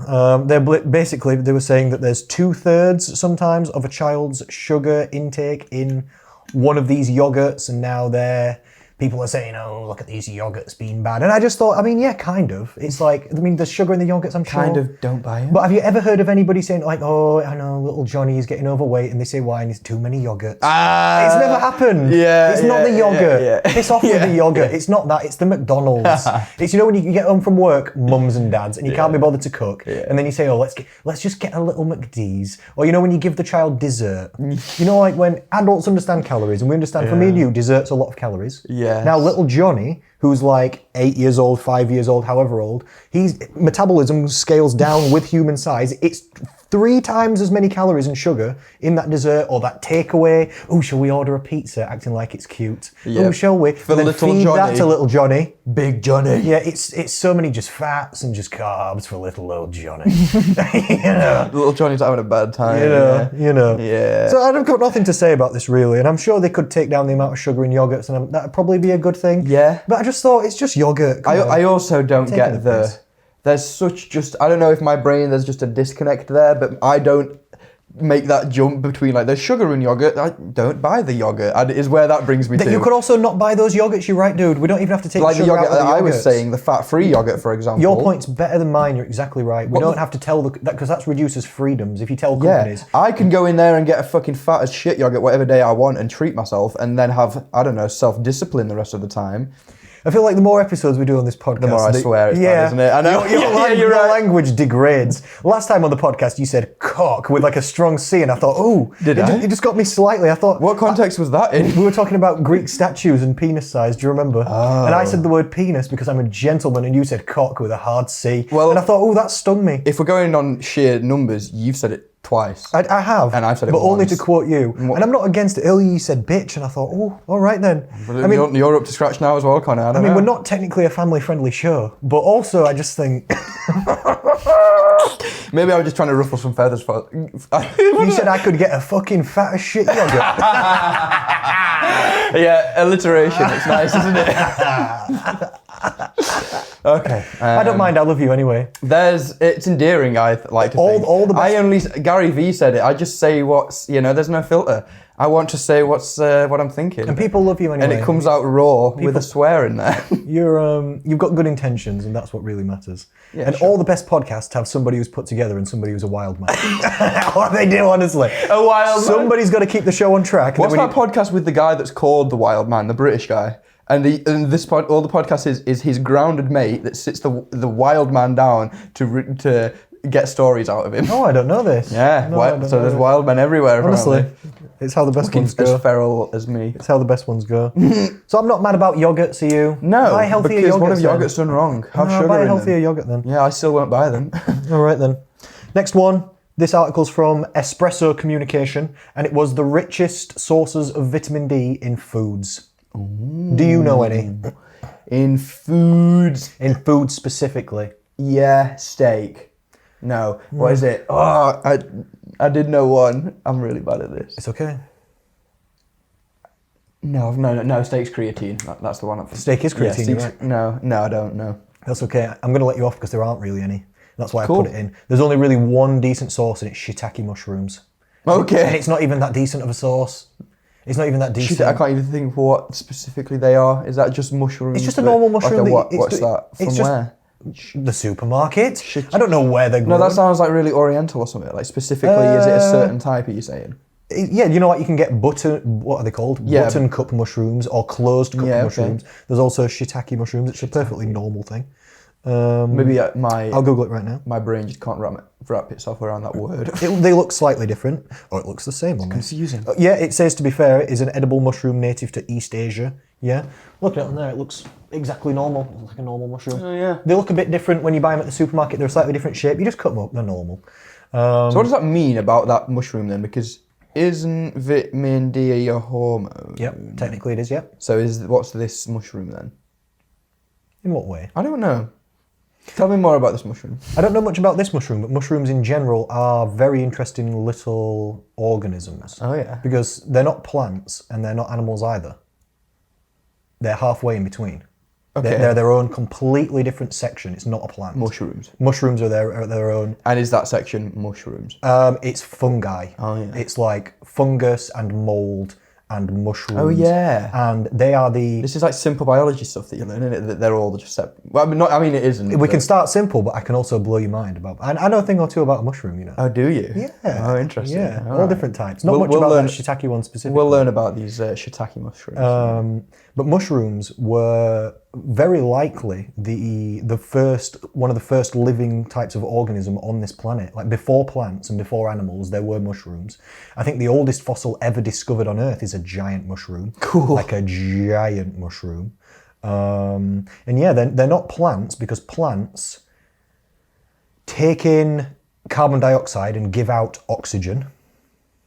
They were saying that there's 2/3 sometimes of a child's sugar intake in one of these yogurts, and now they're people are saying, oh, look at these yogurts being bad. And I just thought, I mean, yeah, kind of. It's like, I mean, there's sugar in the yogurts, I'm sure. Kind of don't buy it. But have you ever heard of anybody saying, like, oh, I know, little Johnny is getting overweight, and they say, why? And it's too many yogurts. It's never happened. It's not the yogurt. Piss off with the yogurt. It's not that. It's the McDonald's. It's, you know, when you get home from work, mums and dads, and you can't be bothered to cook, and then you say, oh, let's just get a little McD's. Or, you know, when you give the child dessert. You know, like when adults understand calories, and we understand, for me and you, dessert's a lot of calories. Now, little Johnny, who's like 8 years old, 5 years old, however old, his metabolism scales down with human size. It's 3 times as many calories and sugar in that dessert or that takeaway. Oh, shall we order a pizza? Acting like it's cute. Oh, shall we? For little feed Johnny. that to little Johnny. Big Johnny. Yeah, it's so many just fats and just carbs for little old Johnny. You know? Little Johnny's having a bad time. You know. Yeah. So I've got nothing to say about this really, and I'm sure they could take down the amount of sugar in yogurts, and that'd probably be a good thing. Yeah. But I just thought it's just yogurt. I also don't get the piss. there's such just, I don't know if my brain, there's just a disconnect there, but I don't make that jump between like there's sugar in yogurt. I don't buy the yogurt. Is where that brings me to. You could also not buy those yogurts. You're right, dude. We don't even have to take like sugar the yogurt out of the that I was yogurts. saying, the fat-free yogurt, for example. Your point's better than mine. You're exactly right. We don't have to tell that because that reduces freedoms. If you tell companies, I can go in there and get a fucking fat as shit yogurt whatever day I want and treat myself, and then have, I don't know, self-discipline the rest of the time. I feel like the more episodes we do on this podcast, The more I swear it's bad, isn't it? I know. Your language degrades. Last time on the podcast, you said cock with like a strong C, and I thought, oh, it just got me slightly. I thought, what context was that in? We were talking about Greek statues and penis size. Do you remember? Oh. And I said the word penis because I'm a gentleman, and you said cock with a hard C. Well, and I thought, oh, that stung me. If we're going on sheer numbers, you've said it twice. I have. And I've said it but once. only to quote you. And I'm not against it. Earlier you said bitch, and I thought, oh, all right then. But I mean, you're up to scratch now as well, Connor. I mean, we're not technically a family-friendly show, but also I just think... Maybe I was just trying to ruffle some feathers for... You said I could get a fucking fat as shit yogurt. Yeah, alliteration. It's nice, isn't it? Okay. I don't mind. I love you anyway. It's endearing. I like to think. All the best. Gary V said it. I just say what's, there's no filter. I want to say what I'm thinking. And people love you anyway. And it comes out raw with a swear in there. You've got good intentions, and that's what really matters. Yeah, and all the best podcasts have somebody who's put together and somebody who's a wild man. What they do, honestly. A wild man. Somebody's got to keep the show on track. What's that podcast with the guy that's called the Wild Man, the British guy? And all the podcast is his grounded mate that sits the wild man down to get stories out of him. Oh, I don't know this. Yeah, so there's wild men everywhere. Honestly, apparently. It's how the best ones go. As feral as me. It's how the best ones go. So I'm not mad about yogurts, are you? No, buy healthier because yogurts, what have yogurts done wrong? Have sugar buy a in healthier them. yogurt then. Yeah, I still won't buy them. All right then. Next one. This article's from Espresso Communication, and it was the richest sources of vitamin D in foods. Ooh. Do you know any? In foods. In food specifically. Yeah, steak. No. What is it? Oh, I did know one. I'm really bad at this. It's okay. No, steak's creatine. That's the one. Steak is creatine, yeah, right? No, I don't know. That's okay. I'm going to let you off because there aren't really any. That's why I put it in. There's only really one decent sauce, and it's shiitake mushrooms. Okay. And it's not even that decent of a sauce. It's not even that decent. I can't even think what specifically they are. Is that just mushrooms? It's just a normal mushroom. What's that? From where? The supermarket. I don't know where they're grown. No, that sounds like really oriental or something. Like specifically, is it a certain type? Are you saying? Yeah, you know what? You can get what are they called? Yeah. Button cup mushrooms or closed cup mushrooms. Okay. There's also shiitake mushrooms. It's a perfectly normal thing. Maybe I'll Google it right now. My brain just can't wrap itself around that word. They look slightly different, or it looks the same on this. Confusing. Yeah, it says, to be fair, it is an edible mushroom native to East Asia. Yeah, look at it on there. It looks exactly normal. It looks like a normal mushroom. Oh yeah. They look a bit different when you buy them at the supermarket. They're a slightly different shape. You just cut them up. They're normal. So what does that mean about that mushroom then? Because isn't vitamin D a hormone? Yep, technically it is. Yep. So what's this mushroom then? In what way? I don't know. Tell me more about this mushroom. I don't know much about this mushroom, but mushrooms in general are very interesting little organisms. Oh yeah. Because they're not plants and they're not animals either. They're halfway in between. Okay. They're their own completely different section. It's not a plant. Mushrooms. Mushrooms are their own. And is that section mushrooms? It's fungi. Oh yeah. It's like fungus and mold and mushrooms. Oh, yeah. And they are the... This is like simple biology stuff that you're learning, isn't it? That they're all just separate. Well, I mean, it isn't. We can start simple, but I can also blow your mind about... I know a thing or two about a mushroom, you know. Oh, do you? Yeah. Oh, interesting. Yeah, all right. different types. Not much about that shiitake one specifically. We'll learn about these shiitake mushrooms. But mushrooms were very likely one of the first living types of organism on this planet. Like before plants and before animals, there were mushrooms. I think the oldest fossil ever discovered on Earth is a giant mushroom. Cool. Like a giant mushroom. And yeah, they're not plants because plants take in carbon dioxide and give out oxygen.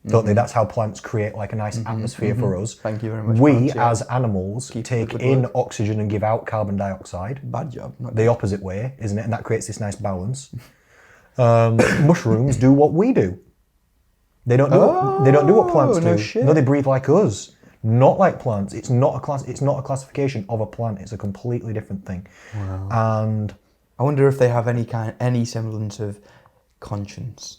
Don't they? That's how plants create like a nice atmosphere for us. Thank you very much. We, as animals, take in oxygen and give out carbon dioxide. Bad job. The opposite way, isn't it? And that creates this nice balance. Mushrooms do what we do. They don't do what plants do. No shit. No, they breathe like us. Not like plants. It's not a classification of a plant. It's a completely different thing. Wow. And I wonder if they have any semblance of conscience.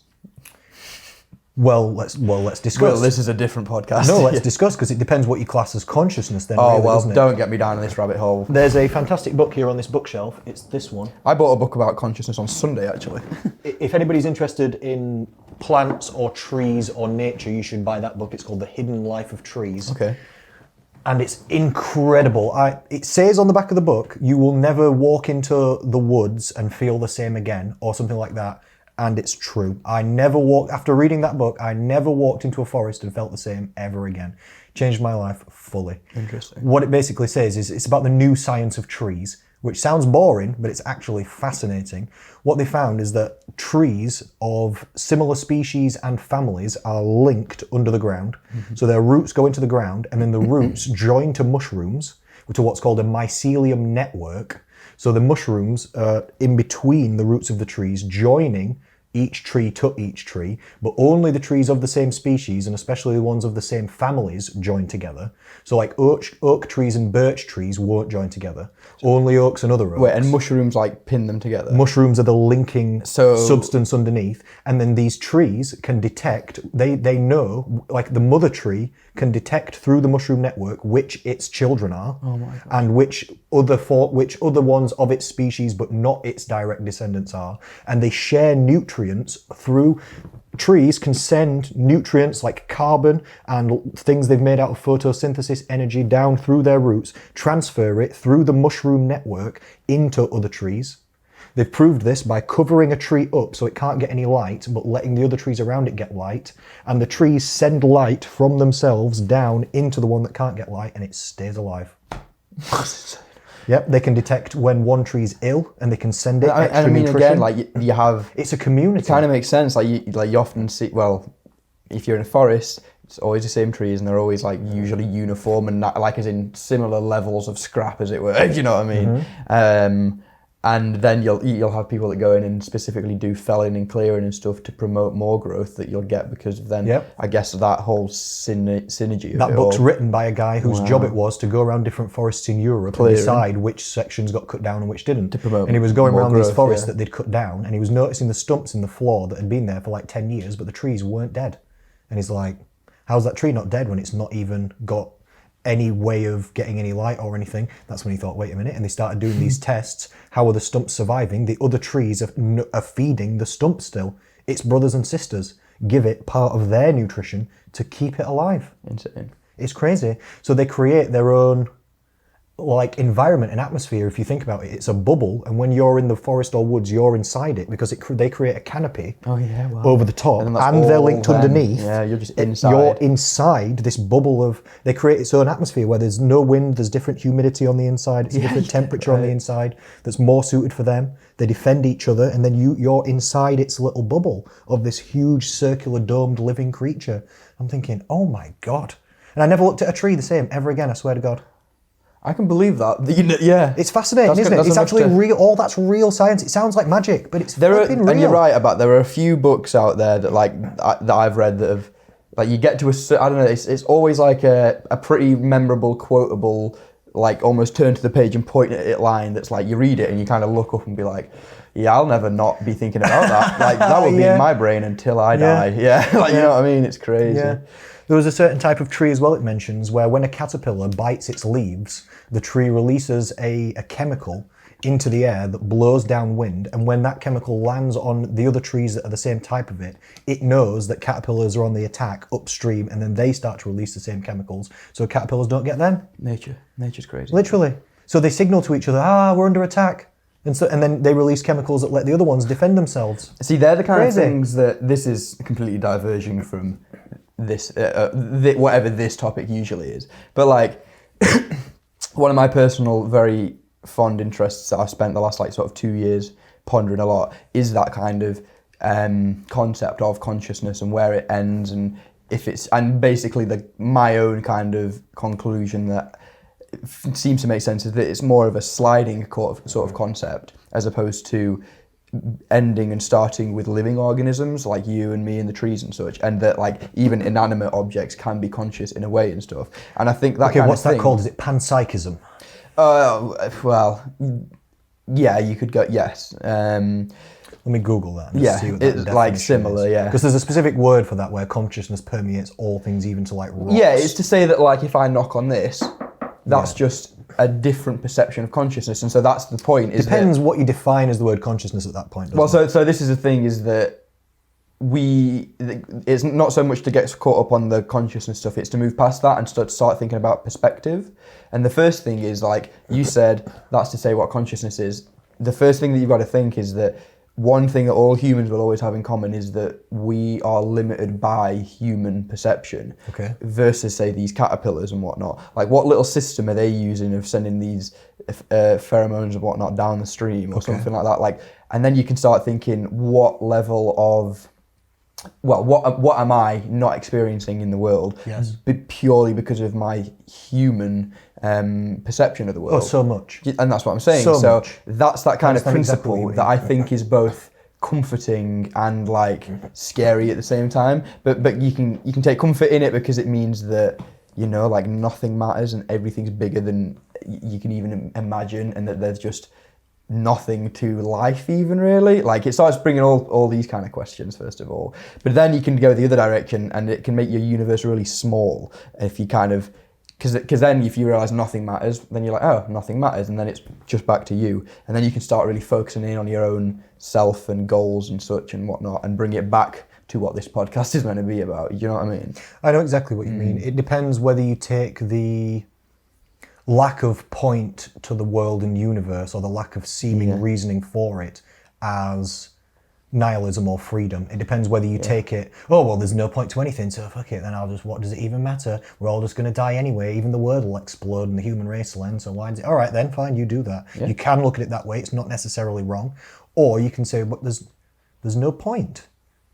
Well, let's discuss. Well, this is a different podcast. No, let's discuss, because it depends what you class as consciousness then. Oh, really, well, doesn't it? don't get me down in this rabbit hole. There's a fantastic book here on this bookshelf. It's this one. I bought a book about consciousness on Sunday, actually. If anybody's interested in plants or trees or nature, you should buy that book. It's called The Hidden Life of Trees. Okay. And it's incredible. It says on the back of the book, you will never walk into the woods and feel the same again, or something like that. And it's true. After reading that book, I never walked into a forest and felt the same ever again. Changed my life fully. Interesting. What it basically says is it's about the new science of trees, which sounds boring, but it's actually fascinating. What they found is that trees of similar species and families are linked under the ground. Mm-hmm. So their roots go into the ground, and then the roots join to mushrooms, to what's called a mycelium network. So the mushrooms are in between the roots of the trees, joining each tree to each tree, but only the trees of the same species, and especially the ones of the same families, join together. So like oak trees and birch trees won't join together. Only oaks and other oaks. Wait, and mushrooms like pin them together? Mushrooms are the linking substance underneath, and then these trees can detect, they know, like the mother tree can detect through the mushroom network which its children are, and which other ones of its species but not its direct descendants are, and they share nutrients through. Trees can send nutrients like carbon and things they've made out of photosynthesis energy down through their roots, transfer it through the mushroom network into other trees. They've proved this by covering a tree up so it can't get any light, but letting the other trees around it get light, and the trees send light from themselves down into the one that can't get light, and it stays alive. Yep, they can detect when one tree's ill, and they can send it extra nutrition. Again, like you have... It's a community. It kind of makes sense. Like you often see, well, if you're in a forest, it's always the same trees, and they're always like usually uniform and not, like as in similar levels of scrap, as it were. Do you know what I mean? Mm-hmm. And then you'll have people that go in and specifically do felling and clearing and stuff to promote more growth that you'll get, because then I guess that whole synergy. That book's written by a guy whose job it was to go around different forests in Europe and decide which sections got cut down and which didn't. To promote, and he was going around growth, these forests that they'd cut down, and he was noticing the stumps in the floor that had been there for like 10 years, but the trees weren't dead. And he's like, how's that tree not dead when it's not even got any way of getting any light or anything? That's when he thought, wait a minute, and they started doing these tests. How are the stumps surviving? The other trees are feeding the stump still. Its brothers and sisters give it part of their nutrition to keep it alive. Insane. It's crazy. So they create their own like environment and atmosphere. If you think about it, it's a bubble, and when you're in the forest or woods, you're inside it, because they create a canopy over the top, and they're linked underneath. Yeah, you're just inside. You're inside this bubble of. They create its own atmosphere where there's no wind, there's different humidity on the inside, it's a different temperature on the inside that's more suited for them. They defend each other, and then you're inside its little bubble of this huge circular domed living creature. I'm thinking, oh my God. And I never looked at a tree the same ever again, I swear to God. I can believe that. Yeah, it's fascinating, isn't it? It's actually real. All that's real science. It sounds like magic, but it's flipping real. And you're right about there are a few books out there that that I've read that have like you get to I don't know. It's always like a pretty memorable, quotable, like almost turn to the page and point at it line that's like you read it and you kind of look up and be like, yeah, I'll never not be thinking about that. Like, that will be in my brain until I die. Yeah, like, you know what I mean? It's crazy. Yeah. There was a certain type of tree as well, it mentions, where when a caterpillar bites its leaves, the tree releases a chemical into the air that blows downwind, and when that chemical lands on the other trees that are the same type of it, it knows that caterpillars are on the attack upstream, and then they start to release the same chemicals, so caterpillars don't get them. Nature's crazy. Literally. So they signal to each other, we're under attack. And then they release chemicals that let the other ones defend themselves. See, they're the kind of things that, this is completely diverging from this, whatever this topic usually is. But like, one of my personal very fond interests that I've spent the last like sort of 2 years pondering a lot is that kind of concept of consciousness and where it ends, and if it's, and basically my own kind of conclusion that seems to make sense is that it's more of a sliding sort of concept as opposed to ending and starting with living organisms like you and me and the trees and such, and that like even inanimate objects can be conscious in a way and stuff. And I think that kind what's of thing, that called? Is it panpsychism? Well, yeah, you could go, yes. Let me Google that. And Yeah, see what that it's like similar, is. yeah. Because there's a specific word for that where consciousness permeates all things, even to like rocks. Yeah, it's to say that like if I knock on this, that's just a different perception of consciousness, and so that's the point. Depends what you define as the word consciousness at that point. Well, so this is the thing, is that it's not so much to get caught up on the consciousness stuff, it's to move past that and start thinking about perspective. And the first thing is, like you said, that's to say what consciousness is. The first thing that you've got to think is that one thing that all humans will always have in common is that we are limited by human perception. Okay. Versus, say, these caterpillars and whatnot. Like, what little system are they using of sending these pheromones and whatnot down the stream or something like that? Like, and then you can start thinking, what level of, well, what am I not experiencing in the world? Yes. Purely because of my human perception of the world. Oh, so much. And that's what I'm saying. So that's that kind of principle exactly that I think is both comforting and like scary at the same time. But you can take comfort in it because it means that, you know, like nothing matters and everything's bigger than you can even imagine, and that there's just nothing to life even really. Like, it starts bringing all these kind of questions first of all, but then you can go the other direction and it can make your universe really small if you kind of, because then if you realize nothing matters, then you're like, oh, nothing matters, and then it's just back to you, and then you can start really focusing in on your own self and goals and such and whatnot, and bring it back to what this podcast is meant to be about. You know what I mean? I know exactly what you mean. It depends whether you take the lack of point to the world and universe, or the lack of seeming reasoning for it, as nihilism or freedom. It depends whether you take it, oh, well, there's no point to anything, so fuck it, then what does it even matter? We're all just going to die anyway. Even the world will explode and the human race will end, so why is it? All right, then, fine, you do that. Yeah. You can look at it that way. It's not necessarily wrong. Or you can say, but there's no point.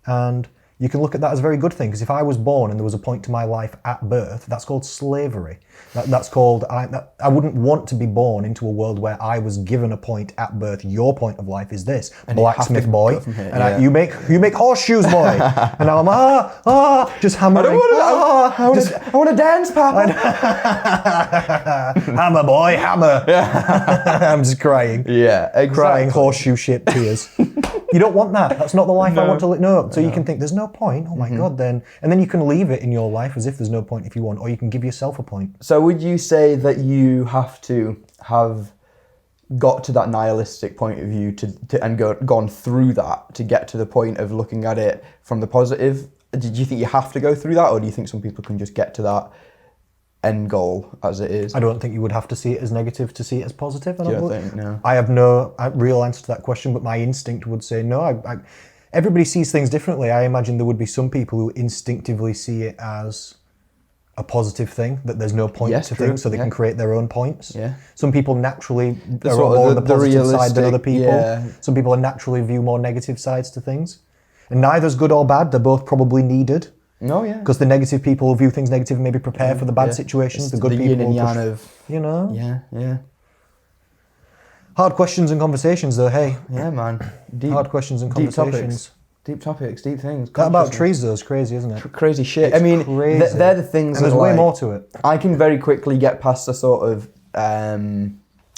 And you can look at that as a very good thing, because if I was born and there was a point to my life at birth, that's called slavery. That's called, I wouldn't want to be born into a world where I was given a point at birth. Your point of life is this, and blacksmith boy, and you make horseshoes, boy. And now I'm just hammering. I want to dance, Papa. Hammer, boy, hammer. I'm just crying. Yeah, exactly. Crying horseshoe-shaped tears. You don't want that. That's not the life I want to live. No. So you can think, there's no point. Oh my God, then. And then you can leave it in your life as if there's no point if you want, or you can give yourself a point. So would you say that you have to have got to that nihilistic point of view and gone through that to get to the point of looking at it from the positive? Did you think you have to go through that, or do you think some people can just get to that end goal as it is? I don't think you would have to see it as negative to see it as positive. No. I have no real answer to that question, but my instinct would say no. Everybody sees things differently. I imagine there would be some people who instinctively see it as a positive thing, that there's no point to things, so they can create their own points. Yeah. Some people naturally are more on the positive side than other people. Yeah. Some people naturally view more negative sides to things. And neither's good or bad. They're both probably needed. No, yeah. Because the negative people view things negative and maybe prepare for the bad situations. The good people yin and yang of, you know. Yeah. Hard questions and conversations, though. Hey. Yeah, man. Hard questions and conversations. Deep topics, deep things. That about trees, though, is crazy, isn't it? Crazy shit. It's crazy. They're the things. And there's way more to it. I can very quickly get past the sort of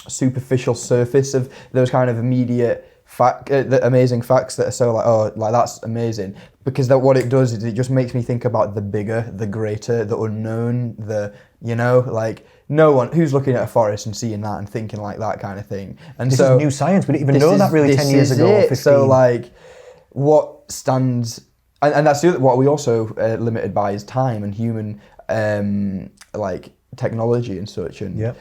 superficial surface of those kind of immediate the amazing facts that are so like, oh, like that's amazing. Because that what it does is it just makes me think about the bigger, the greater, the unknown, like no one who's looking at a forest and seeing that and thinking like that kind of thing. And this so is new science. We didn't even know that really 10 years ago. Or 15. So like, what stands, and that's what we also limited by is time and human like technology and such, and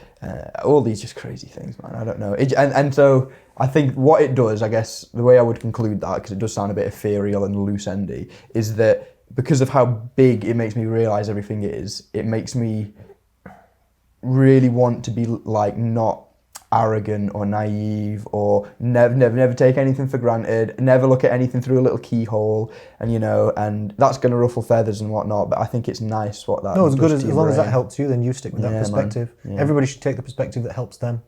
all these just crazy things, man. I don't know. And so I think what it does, I guess, the way I would conclude that, because it does sound a bit ethereal and loose-endy, is that because of how big it makes me realise everything is, it makes me really want to be like not arrogant or naive or never take anything for granted, never look at anything through a little keyhole, and and that's going to ruffle feathers and whatnot, but I think it's nice what that No, as good does as long as that helps you, then you stick with that perspective. Everybody should take the perspective that helps them.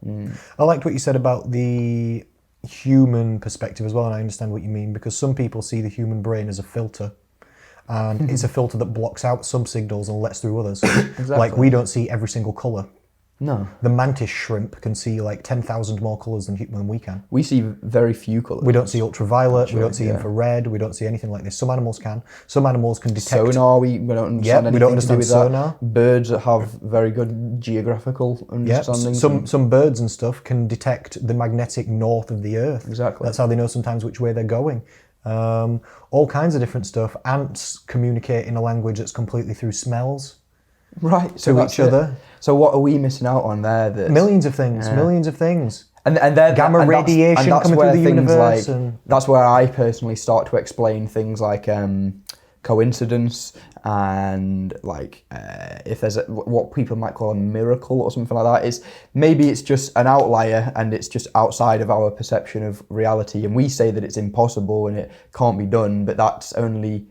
I liked what you said about the human perspective as well, and I understand what you mean, because some people see the human brain as a filter, and it's a filter that blocks out some signals and lets through others. Exactly. Like we don't see every single colour. No. The mantis shrimp can see like 10,000 more colours than we can. We see very few colours. We don't see ultraviolet, we don't see infrared, we don't see anything like this. Some animals can. Some animals can detect... Sonar, we don't understand anything we don't understand to do with sonar. That. Birds that have very good geographical understanding. Some birds and stuff can detect the magnetic north of the Earth. Exactly. That's how they know sometimes which way they're going. All kinds of different stuff. Ants communicate in a language that's completely through smells. Right. To each other. So what are we missing out on there? Millions of things. And they're gamma radiation that's coming through the universe. That's where I personally start to explain things like coincidence and like if there's what people might call a miracle or something like that. Maybe it's just an outlier and it's just outside of our perception of reality, and we say that it's impossible and it can't be done, but that's only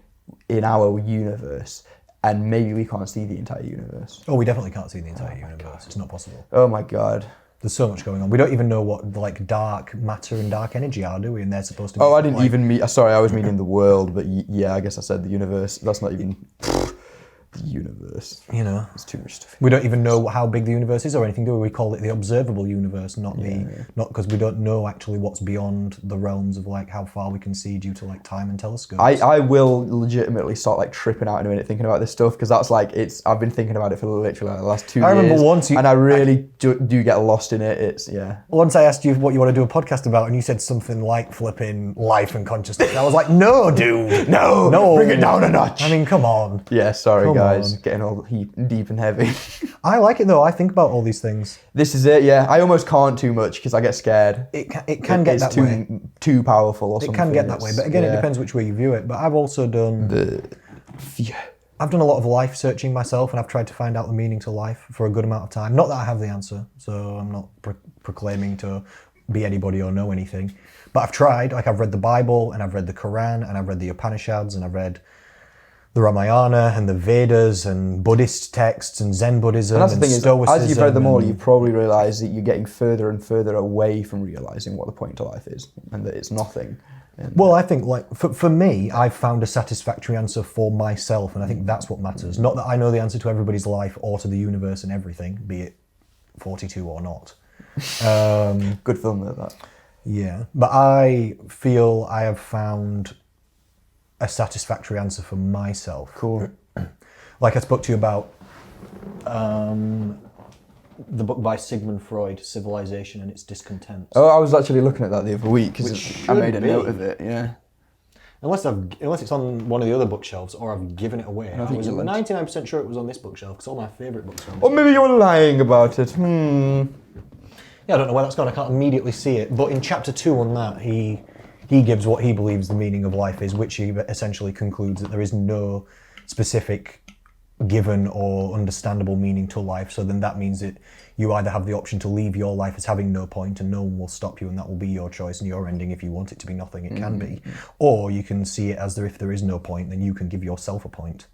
in our universe. And maybe we can't see the entire universe. Oh, we definitely can't see the entire universe. It's not possible. Oh my God. There's so much going on. We don't even know what like dark matter and dark energy are, do we? And they're supposed to be... Oh, I didn't even mean... Sorry, I was meaning the world, but yeah, I guess I said the universe. That's not even... The universe. It's too much to think. We don't even know how big the universe is or anything, do we? We call it the observable universe, not because we don't know actually what's beyond the realms of like how far we can see due to like time and telescopes. I will legitimately start like tripping out in a minute thinking about this stuff, because that's like I've been thinking about it for literally like the last 2 years. I remember once and I really do get lost in it. Once I asked you what you want to do a podcast about, and you said something like flipping life and consciousness. I was like, no, dude, no, bring it down a notch. I mean, come on. Yeah, sorry guys, getting all deep and heavy. I like it though. I think about all these things. This is it. Yeah, I almost can't too much because I get scared. It can get that way. Too powerful or something. It can get that way, but again, it depends which way you view it. But I've also done I've done a lot of life searching myself, and I've tried to find out the meaning to life for a good amount of time. Not that I have the answer, so I'm not proclaiming to be anybody or know anything. But I've tried. Like I've read the Bible, and I've read the Quran, and I've read the Upanishads, and I've read the Ramayana and the Vedas and Buddhist texts and Zen Buddhism and Stoicism. As you've read them all, you've probably realised that you're getting further and further away from realising what the point to life is and that it's nothing. Well, I think like for me, I've found a satisfactory answer for myself, and I think that's what matters. Not that I know the answer to everybody's life or to the universe and everything, be it 42 or not. Good film though, that. Yeah, but I feel I have found a satisfactory answer for myself. Cool. Like I spoke to you about the book by Sigmund Freud, Civilization and Its Discontents. Oh, I was actually looking at that the other week because I made a note of it. Yeah. Unless it's on one of the other bookshelves or I've given it away. I was 99% sure it was on this bookshelf because all my favourite books are on this. Or maybe you were lying about it. Yeah, I don't know where that's gone. I can't immediately see it. But in chapter 2 on that, he gives what he believes the meaning of life is, which he essentially concludes that there is no specific given or understandable meaning to life. So then that means that you either have the option to leave your life as having no point and no one will stop you, and that will be your choice and your ending. If you want it to be nothing, it can be. Or you can see it as if there is no point, then you can give yourself a point.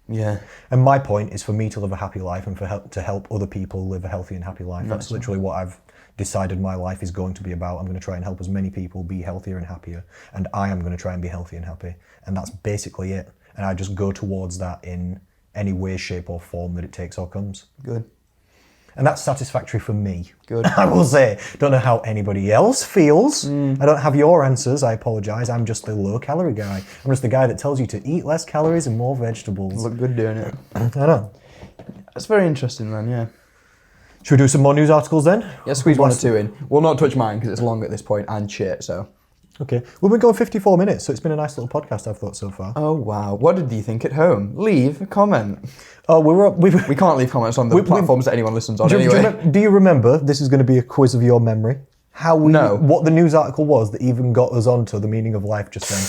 Yeah. And my point is for me to live a happy life and to help other people live a healthy and happy life. That's literally what I've decided my life is going to be about. I'm going to try and help as many people be healthier and happier, and I am going to try and be healthy and happy, and that's basically it. And I just go towards that in any way, shape or form that it takes or comes. Good. And that's satisfactory for me. Good. I will say. Don't know how anybody else feels. I don't have your answers. I apologise. I'm just the low-calorie guy. I'm just the guy that tells you to eat less calories and more vegetables. Look good doing it. I know. That's very interesting, man. Yeah. Should we do some more news articles then? Yeah, squeeze one or two in. We'll not touch mine because it's long at this point and shit. So. Okay. We've been going 54 minutes, so it's been a nice little podcast, I've thought, so far. Oh, wow. What did you think at home? Leave a comment. Oh, we can't leave comments on the platforms that anyone listens on anyway. Do you remember, this is going to be a quiz of your memory, what the news article was that even got us onto the meaning of life just then?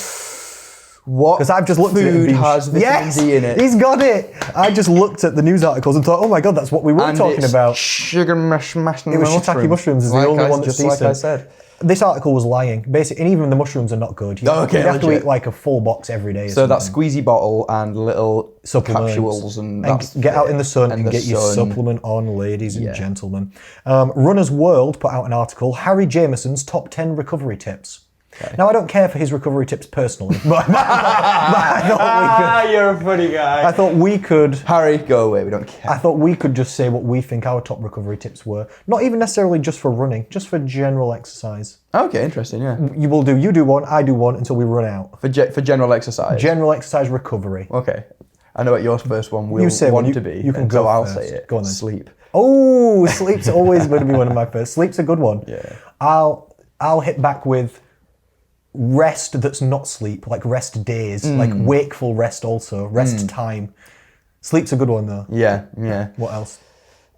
What? Because I've just looked at it food has vitamin D in it? He's got it. I just looked at the news articles and thought, oh my God, that's what we were talking about. Sugar mushrooms. It was shiitake mushrooms is the only one that's decent. Just like I said. This article was lying. Basically, and even the mushrooms are not good. You have to eat like a full box every day. So that squeezy bottle and little capsules and get out in the sun and get your supplement on, ladies and gentlemen. Runner's World put out an article, Harry Jameson's top 10 recovery tips. Okay. Now, I don't care for his recovery tips personally, but I thought we could. You're a funny guy. I thought we could. Harry, go away. We don't care. I thought we could just say what we think our top recovery tips were. Not even necessarily just for running, just for general exercise. Okay, interesting. Yeah. You do one, I do one until we run out. For general exercise. General exercise recovery. Okay. I know what your first one will want to be. You can go. I'll first. say it. Go on then. Sleep. Oh, sleep's always going to be one of my first. Sleep's a good one. Yeah. I'll hit back with rest that's not sleep, like rest days, like wakeful rest also, rest time. Sleep's a good one though. Yeah, yeah. What else?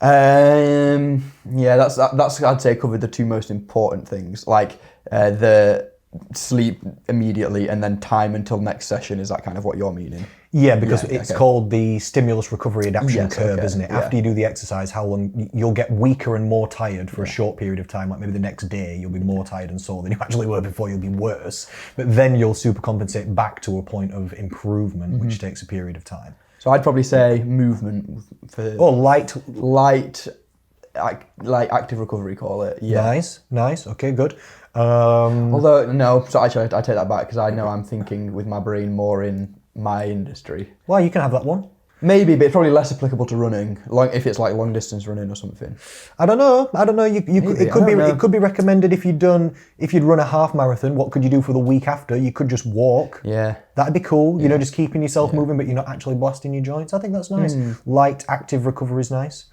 Yeah, that's I'd say covered the two most important things, like the sleep immediately and then time until next session. Is that kind of what you're meaning? Yeah, because it's called the stimulus recovery adaptation curve, isn't it? After you do the exercise, how long you'll get weaker and more tired for a short period of time, like maybe the next day you'll be more tired and sore than you actually were before, you'll be worse. But then you'll supercompensate back to a point of improvement, which takes a period of time. So I'd probably say movement for light active recovery, call it. Yeah. Nice. Okay, good. Although no, so actually I take that back because I know I'm thinking with my brain more in my industry. Well, you can have that one. Maybe, but it's probably less applicable to running. If it's like long distance running or something. I don't know. It could be recommended if you'd run a half marathon. What could you do for the week after? You could just walk. Yeah, that'd be cool. You know, just keeping yourself moving, but you're not actually blasting your joints. I think that's nice. Light, active recovery is nice.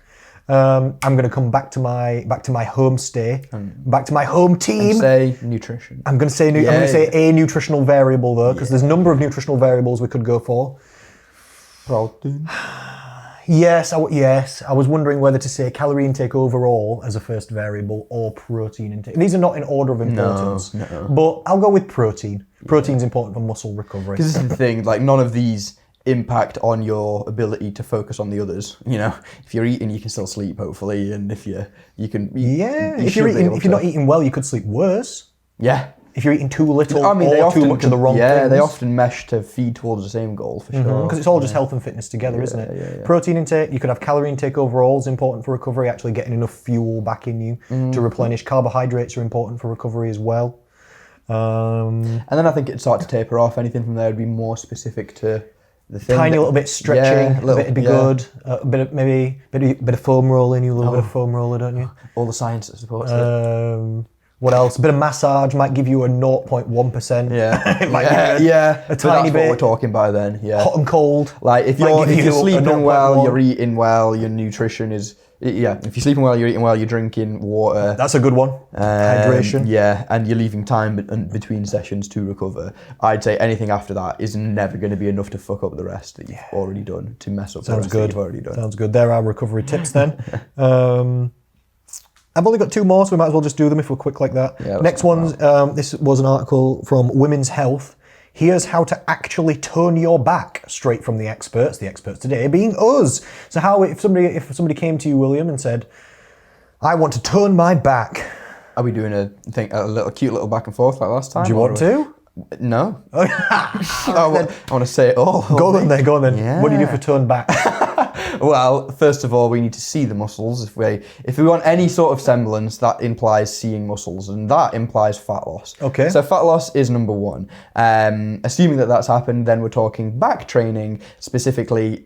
I'm going to come back to my home stay, back to my home team. And say nutrition. I'm going to say a nutritional variable though, because there's a number of nutritional variables we could go for. Protein. Yes. I was wondering whether to say calorie intake overall as a first variable or protein intake. These are not in order of importance. No. But I'll go with protein. Protein's important for muscle recovery. Because this is the thing, like none of these impact on your ability to focus on the others. You know, if you're eating, you can still sleep, hopefully, and if you're not eating well, you could sleep worse. Yeah. If you're eating too little or too much of the wrong things. Yeah, they often mesh to feed towards the same goal, for sure. Because it's all just health and fitness together, isn't it? Yeah. Protein intake, you could have calorie intake overall is important for recovery, actually getting enough fuel back in you to replenish. Carbohydrates are important for recovery as well. And then I think it'd start to taper off. Anything from there would be more specific to the thing. Tiny little bit stretching, it'd be good. A bit of foam rolling, you a little bit of foam roller, don't you? All the science that supports it. What else? A bit of massage might give you a 0.1%. Yeah. It might give you a tiny bit. What we're talking by then. Yeah. Hot and cold. Like if you're sleeping well, you're eating well, your nutrition is. Yeah, if you're sleeping well, you're eating well, you're drinking water. That's a good one. Hydration. Yeah, and you're leaving time between sessions to recover. I'd say anything after that is never going to be enough to fuck up the rest that you've already done, to mess up the rest that you've already done. Sounds good. There are recovery tips then. I've only got two more, so we might as well just do them if we're quick like that. Yeah, next one, this was an article from Women's Health. Here's how to actually turn your back, straight from the experts today being us. So how, if somebody came to you, William, and said, I want to turn my back. Are we doing a cute little back and forth like last time? Do you want to? No. I want to say it all. Go on then. Yeah. What do you do for turn back? Well, first of all, we need to see the muscles. If we want any sort of semblance, that implies seeing muscles, and that implies fat loss. Okay. So fat loss is number one. Assuming that that's happened, then we're talking back training, specifically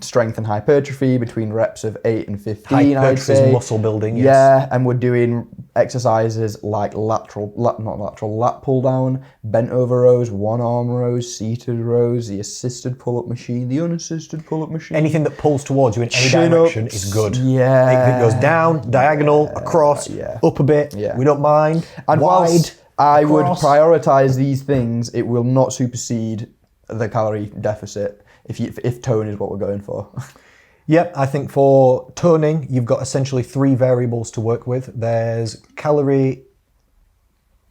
strength and hypertrophy between reps of 8 and 15, I'd say. Is muscle building, yes. Yeah, and we're doing exercises like lat pull down, bent over rows, one arm rows, seated rows, the assisted pull-up machine, the unassisted pull-up machine. Anything that pulls towards you in any Chin direction ups, is good. yeah. It goes down, diagonal, across, up a bit. Yeah. We don't mind. And wide, whilst I would across. prioritise these things, it will not supersede the calorie deficit if tone is what we're going for. Yep, I think for toning, you've got essentially 3 variables to work with. There's calorie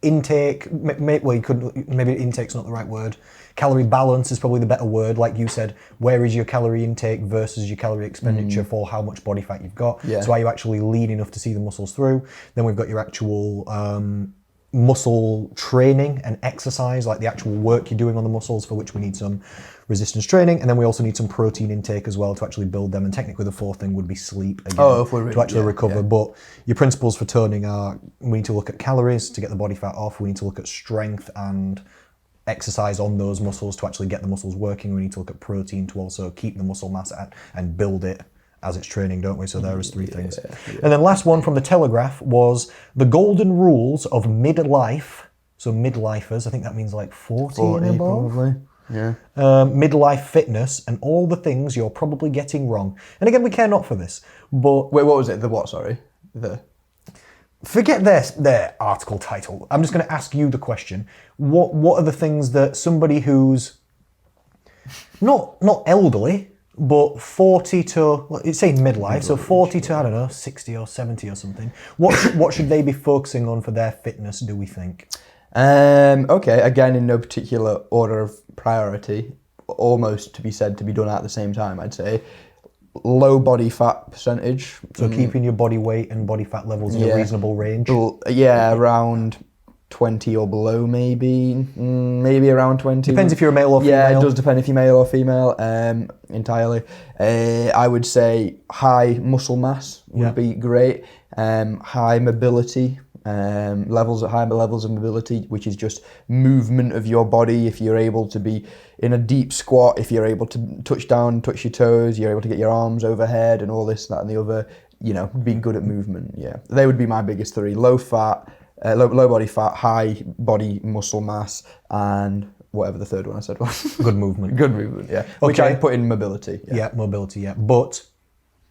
intake, maybe intake's not the right word. Calorie balance is probably the better word. Like you said, where is your calorie intake versus your calorie expenditure for how much body fat you've got? Yeah. So are you actually lean enough to see the muscles through? Then we've got your actual muscle training and exercise, like the actual work you're doing on the muscles, for which we need some resistance training, and then we also need some protein intake as well to actually build them. And technically the fourth thing would be sleep again, to actually recover. But your principles for toning are: we need to look at calories to get the body fat off, we need to look at strength and exercise on those muscles to actually get the muscles working, we need to look at protein to also keep the muscle mass at and build it as it's training, don't we? So there is 3 things. And then last one from the Telegraph was the golden rules of midlife. So midlifers, I think that means like 40 and above. Probably. Yeah. Midlife fitness and all the things you're probably getting wrong. And again, we care not for this, but... Wait, what was it? The what, sorry? Forget their article title. I'm just going to ask you the question. What are the things that somebody who's not elderly, but 40 to, well, it's saying midlife, so 40 to, I don't know, 60 or 70 or something. What should they be focusing on for their fitness, do we think? Okay, again, in no particular order of priority, almost to be said to be done at the same time, I'd say. Low body fat percentage. So keeping your body weight and body fat levels in a reasonable range? Yeah, around 20 or below, maybe around 20. Depends if you're a male or female. Yeah, it does depend if you're male or female, entirely. I would say high muscle mass would be great. High mobility, high levels of mobility, which is just movement of your body. If you're able to be in a deep squat, if you're able to touch your toes, you're able to get your arms overhead and all this, that and the other, being good at movement. Yeah, they would be my biggest 3: low fat, low body fat, high body muscle mass, and whatever the third one I said was. Good movement. Good movement, yeah. Which I put in mobility. Yeah, mobility, yeah. But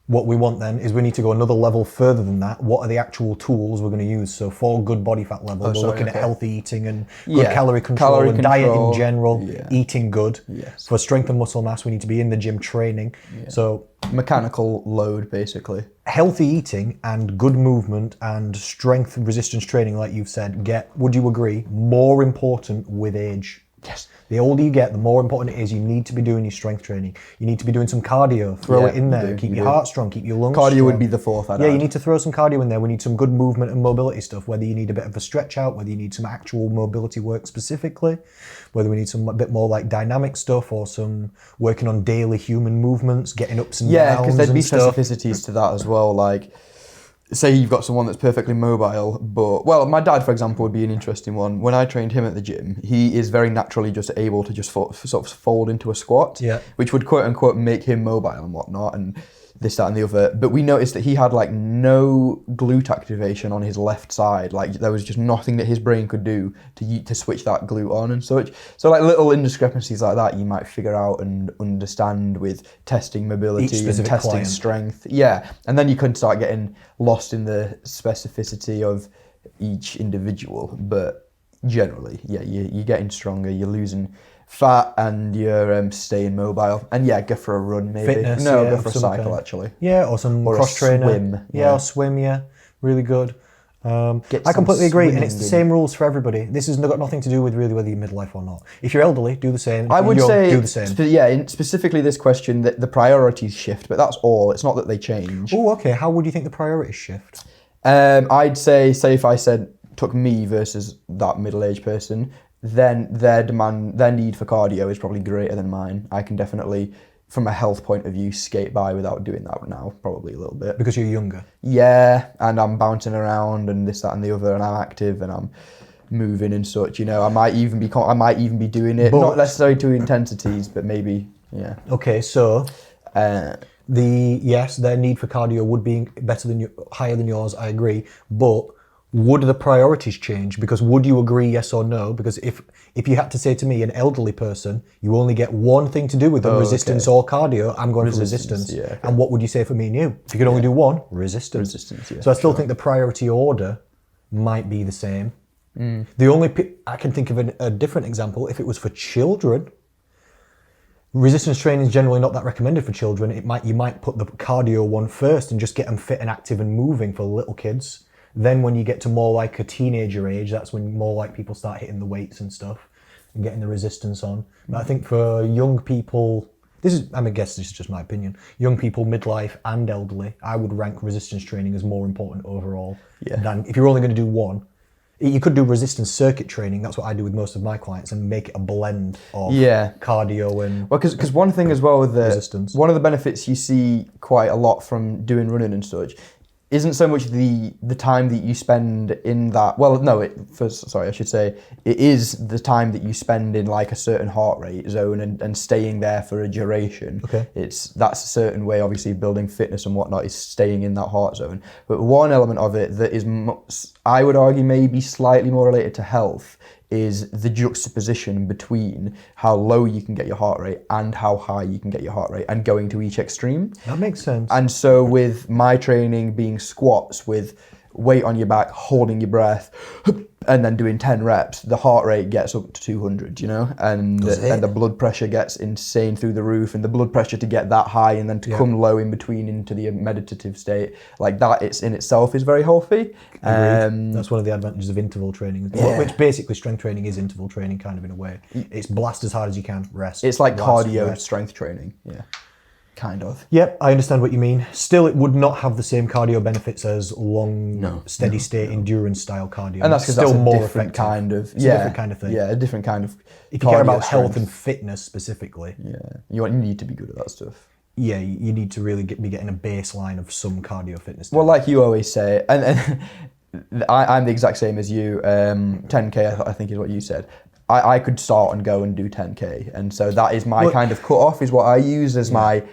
what we want then is we need to go another level further than that. What are the actual tools we're going to use? So for good body fat level, we're looking at healthy eating and good calorie control and diet in general, eating good. Yes. For strength and muscle mass, we need to be in the gym training. Yeah. So mechanical load, basically. Healthy eating and good movement and strength resistance training, like you've said, would you agree, more important with age? Yes. The older you get, the more important it is. You need to be doing your strength training. You need to be doing some cardio. Throw it in there. Keep your heart strong. Keep your lungs strong. Cardio would be the fourth. You need to throw some cardio in there. We need some good movement and mobility stuff. Whether you need a bit of a stretch out, whether you need some actual mobility work specifically, whether we need some a bit more like dynamic stuff or some working on daily human movements, getting ups and downs. Yeah, because there'd be specificities to that as well. Like, say you've got someone that's perfectly mobile, but, well, my dad, for example, would be an interesting one. When I trained him at the gym, he is very naturally just able to just sort of fold into a squat, which would quote unquote make him mobile and whatnot, and this, that, and the other. But we noticed that he had like no glute activation on his left side. Like there was just nothing that his brain could do to switch that glute on and such. So like little indiscrepancies like that you might figure out and understand with testing mobility and testing strength. Yeah, and then you can start getting lost in the specificity of each individual. But generally, yeah, you're getting stronger, you're losing fat, and you're staying mobile. And yeah, go for a run maybe. Fitness, go for a cycle actually. Yeah, or some cross trainer. Swim. Or swim, really good. I completely agree, and it's the same rules for everybody. This has got nothing to do with really whether you're midlife or not. If you're elderly, do the same. I would say, do the same. Specifically this question, that the priorities shift, but that's all. It's not that they change. Oh, okay. How would you think the priorities shift? I'd say if I took me versus that middle-aged person, then their need for cardio is probably greater than mine. I can definitely from a health point of view, skate by without doing that now, probably a little bit. Because you're younger. Yeah, and I'm bouncing around and this, that, and the other, and I'm active and I'm moving and such. You know, I might even be doing it, not necessarily to intensities, but maybe, yeah. Okay, so their need for cardio would be higher than yours. I agree, but would the priorities change? Because would you agree, yes or no? Because if you had to say to me, an elderly person, you only get one thing to do with them, resistance or cardio, I'm going for resistance. Yeah, okay. And what would you say for me and you? If you could only do one, resistance. Yeah, so I still think the priority order might be the same. The only I can think of a different example. If it was for children, resistance training is generally not that recommended for children. You might put the cardio one first and just get them fit and active and moving for little kids. Then when you get to more like a teenager age, that's when more like people start hitting the weights and stuff and getting the resistance on. But I think for young people, I guess this is just my opinion, young people, midlife and elderly, I would rank resistance training as more important overall than if you're only going to do one. You could do resistance circuit training. That's what I do with most of my clients, and make it a blend of cardio and because one thing as well with resistance. One of the benefits you see quite a lot from doing running and such isn't so much the time that you spend in that. Well, no, it is the time that you spend in like a certain heart rate zone and staying there for a duration. Okay. That's a certain way, obviously, building fitness and whatnot is staying in that heart zone. But one element of it that is, I would argue, maybe slightly more related to health is the juxtaposition between how low you can get your heart rate and how high you can get your heart rate, and going to each extreme. That makes sense. And so with my training being squats with weight on your back, holding your breath, and then doing 10 reps, the heart rate gets up to 200, you know, and the blood pressure gets insane through the roof, and the blood pressure to get that high and then to come low in between into the meditative state, like that, it's in itself is very healthy. That's one of the advantages of interval training, which basically strength training is interval training kind of in a way. It's blast as hard as you can, rest. It's like cardio strength training, kind of. Yep, I understand what you mean. Still, it would not have the same cardio benefits as steady state endurance style cardio. And that's because still that's more different effective. kind of, it's a different kind of thing. Yeah, a different kind of. If you care about health and fitness specifically, you need to be good at that stuff. Yeah, you need to really be getting a baseline of some cardio fitness. Well, like you always say, and I'm the exact same as you. 10K, I think, is what you said. I could start and go and do 10K, and so that is my kind of cut off. Is what I use as my.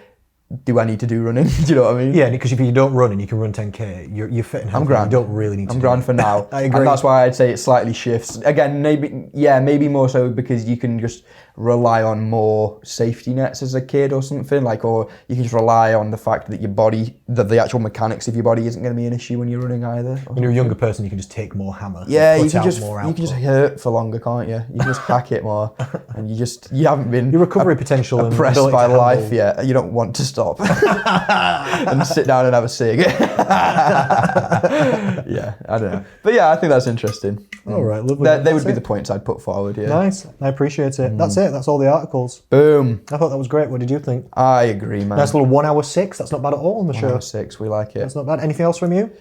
Do I need to do running? Do you know what I mean? Yeah, because if you don't run and you can run 10K, you're fit and healthy. I'm grand. You don't really need to. I'm grand for now. I agree. And that's why I'd say it slightly shifts. Again, maybe more so because you can just rely on more safety nets as a kid or something, or you can just rely on the fact that your body, that the actual mechanics of your body isn't going to be an issue when you're running either. When you're a younger person, you can just take more hammer. Yeah, you can just hurt for longer, can't you? You just hack it more, and you haven't been your recovery potential oppressed by life yet. You don't want to stop and sit down and have a cig. Yeah, I don't know, but yeah, I think that's interesting. All right, lovely. They would be the points I'd put forward. Yeah, nice. I appreciate it. That's it. That's all the articles. Boom. I thought that was great. What did you think? I agree, man. Nice little 1 hour 6. That's not bad at all on the show. 1 hour 6. We like it. That's not bad. Anything else from you?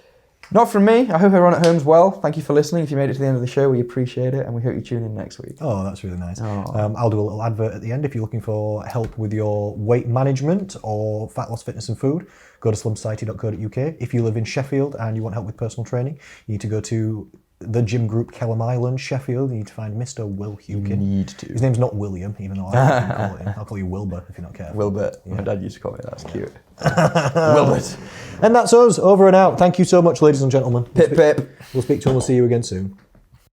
Not from me. I hope everyone at home's well. Thank you for listening. If you made it to the end of the show, we appreciate it, and we hope you tune in next week. Oh, that's really nice. I'll do a little advert at the end. If you're looking for help with your weight management or fat loss, fitness and food, go to slimsociety.co.uk. If you live in Sheffield and you want help with personal training, you need to go to the gym group Kellam Island, Sheffield. You need to find Mr. Will Hukin. His name's not William, even though I'll call you Wilbur if you're not careful. Wilbert. Yeah. My dad used to call me that. That's cute. Wilbert. And that's us, over and out. Thank you so much, ladies and gentlemen. Pip, pip. We'll speak to you and we'll see you again soon.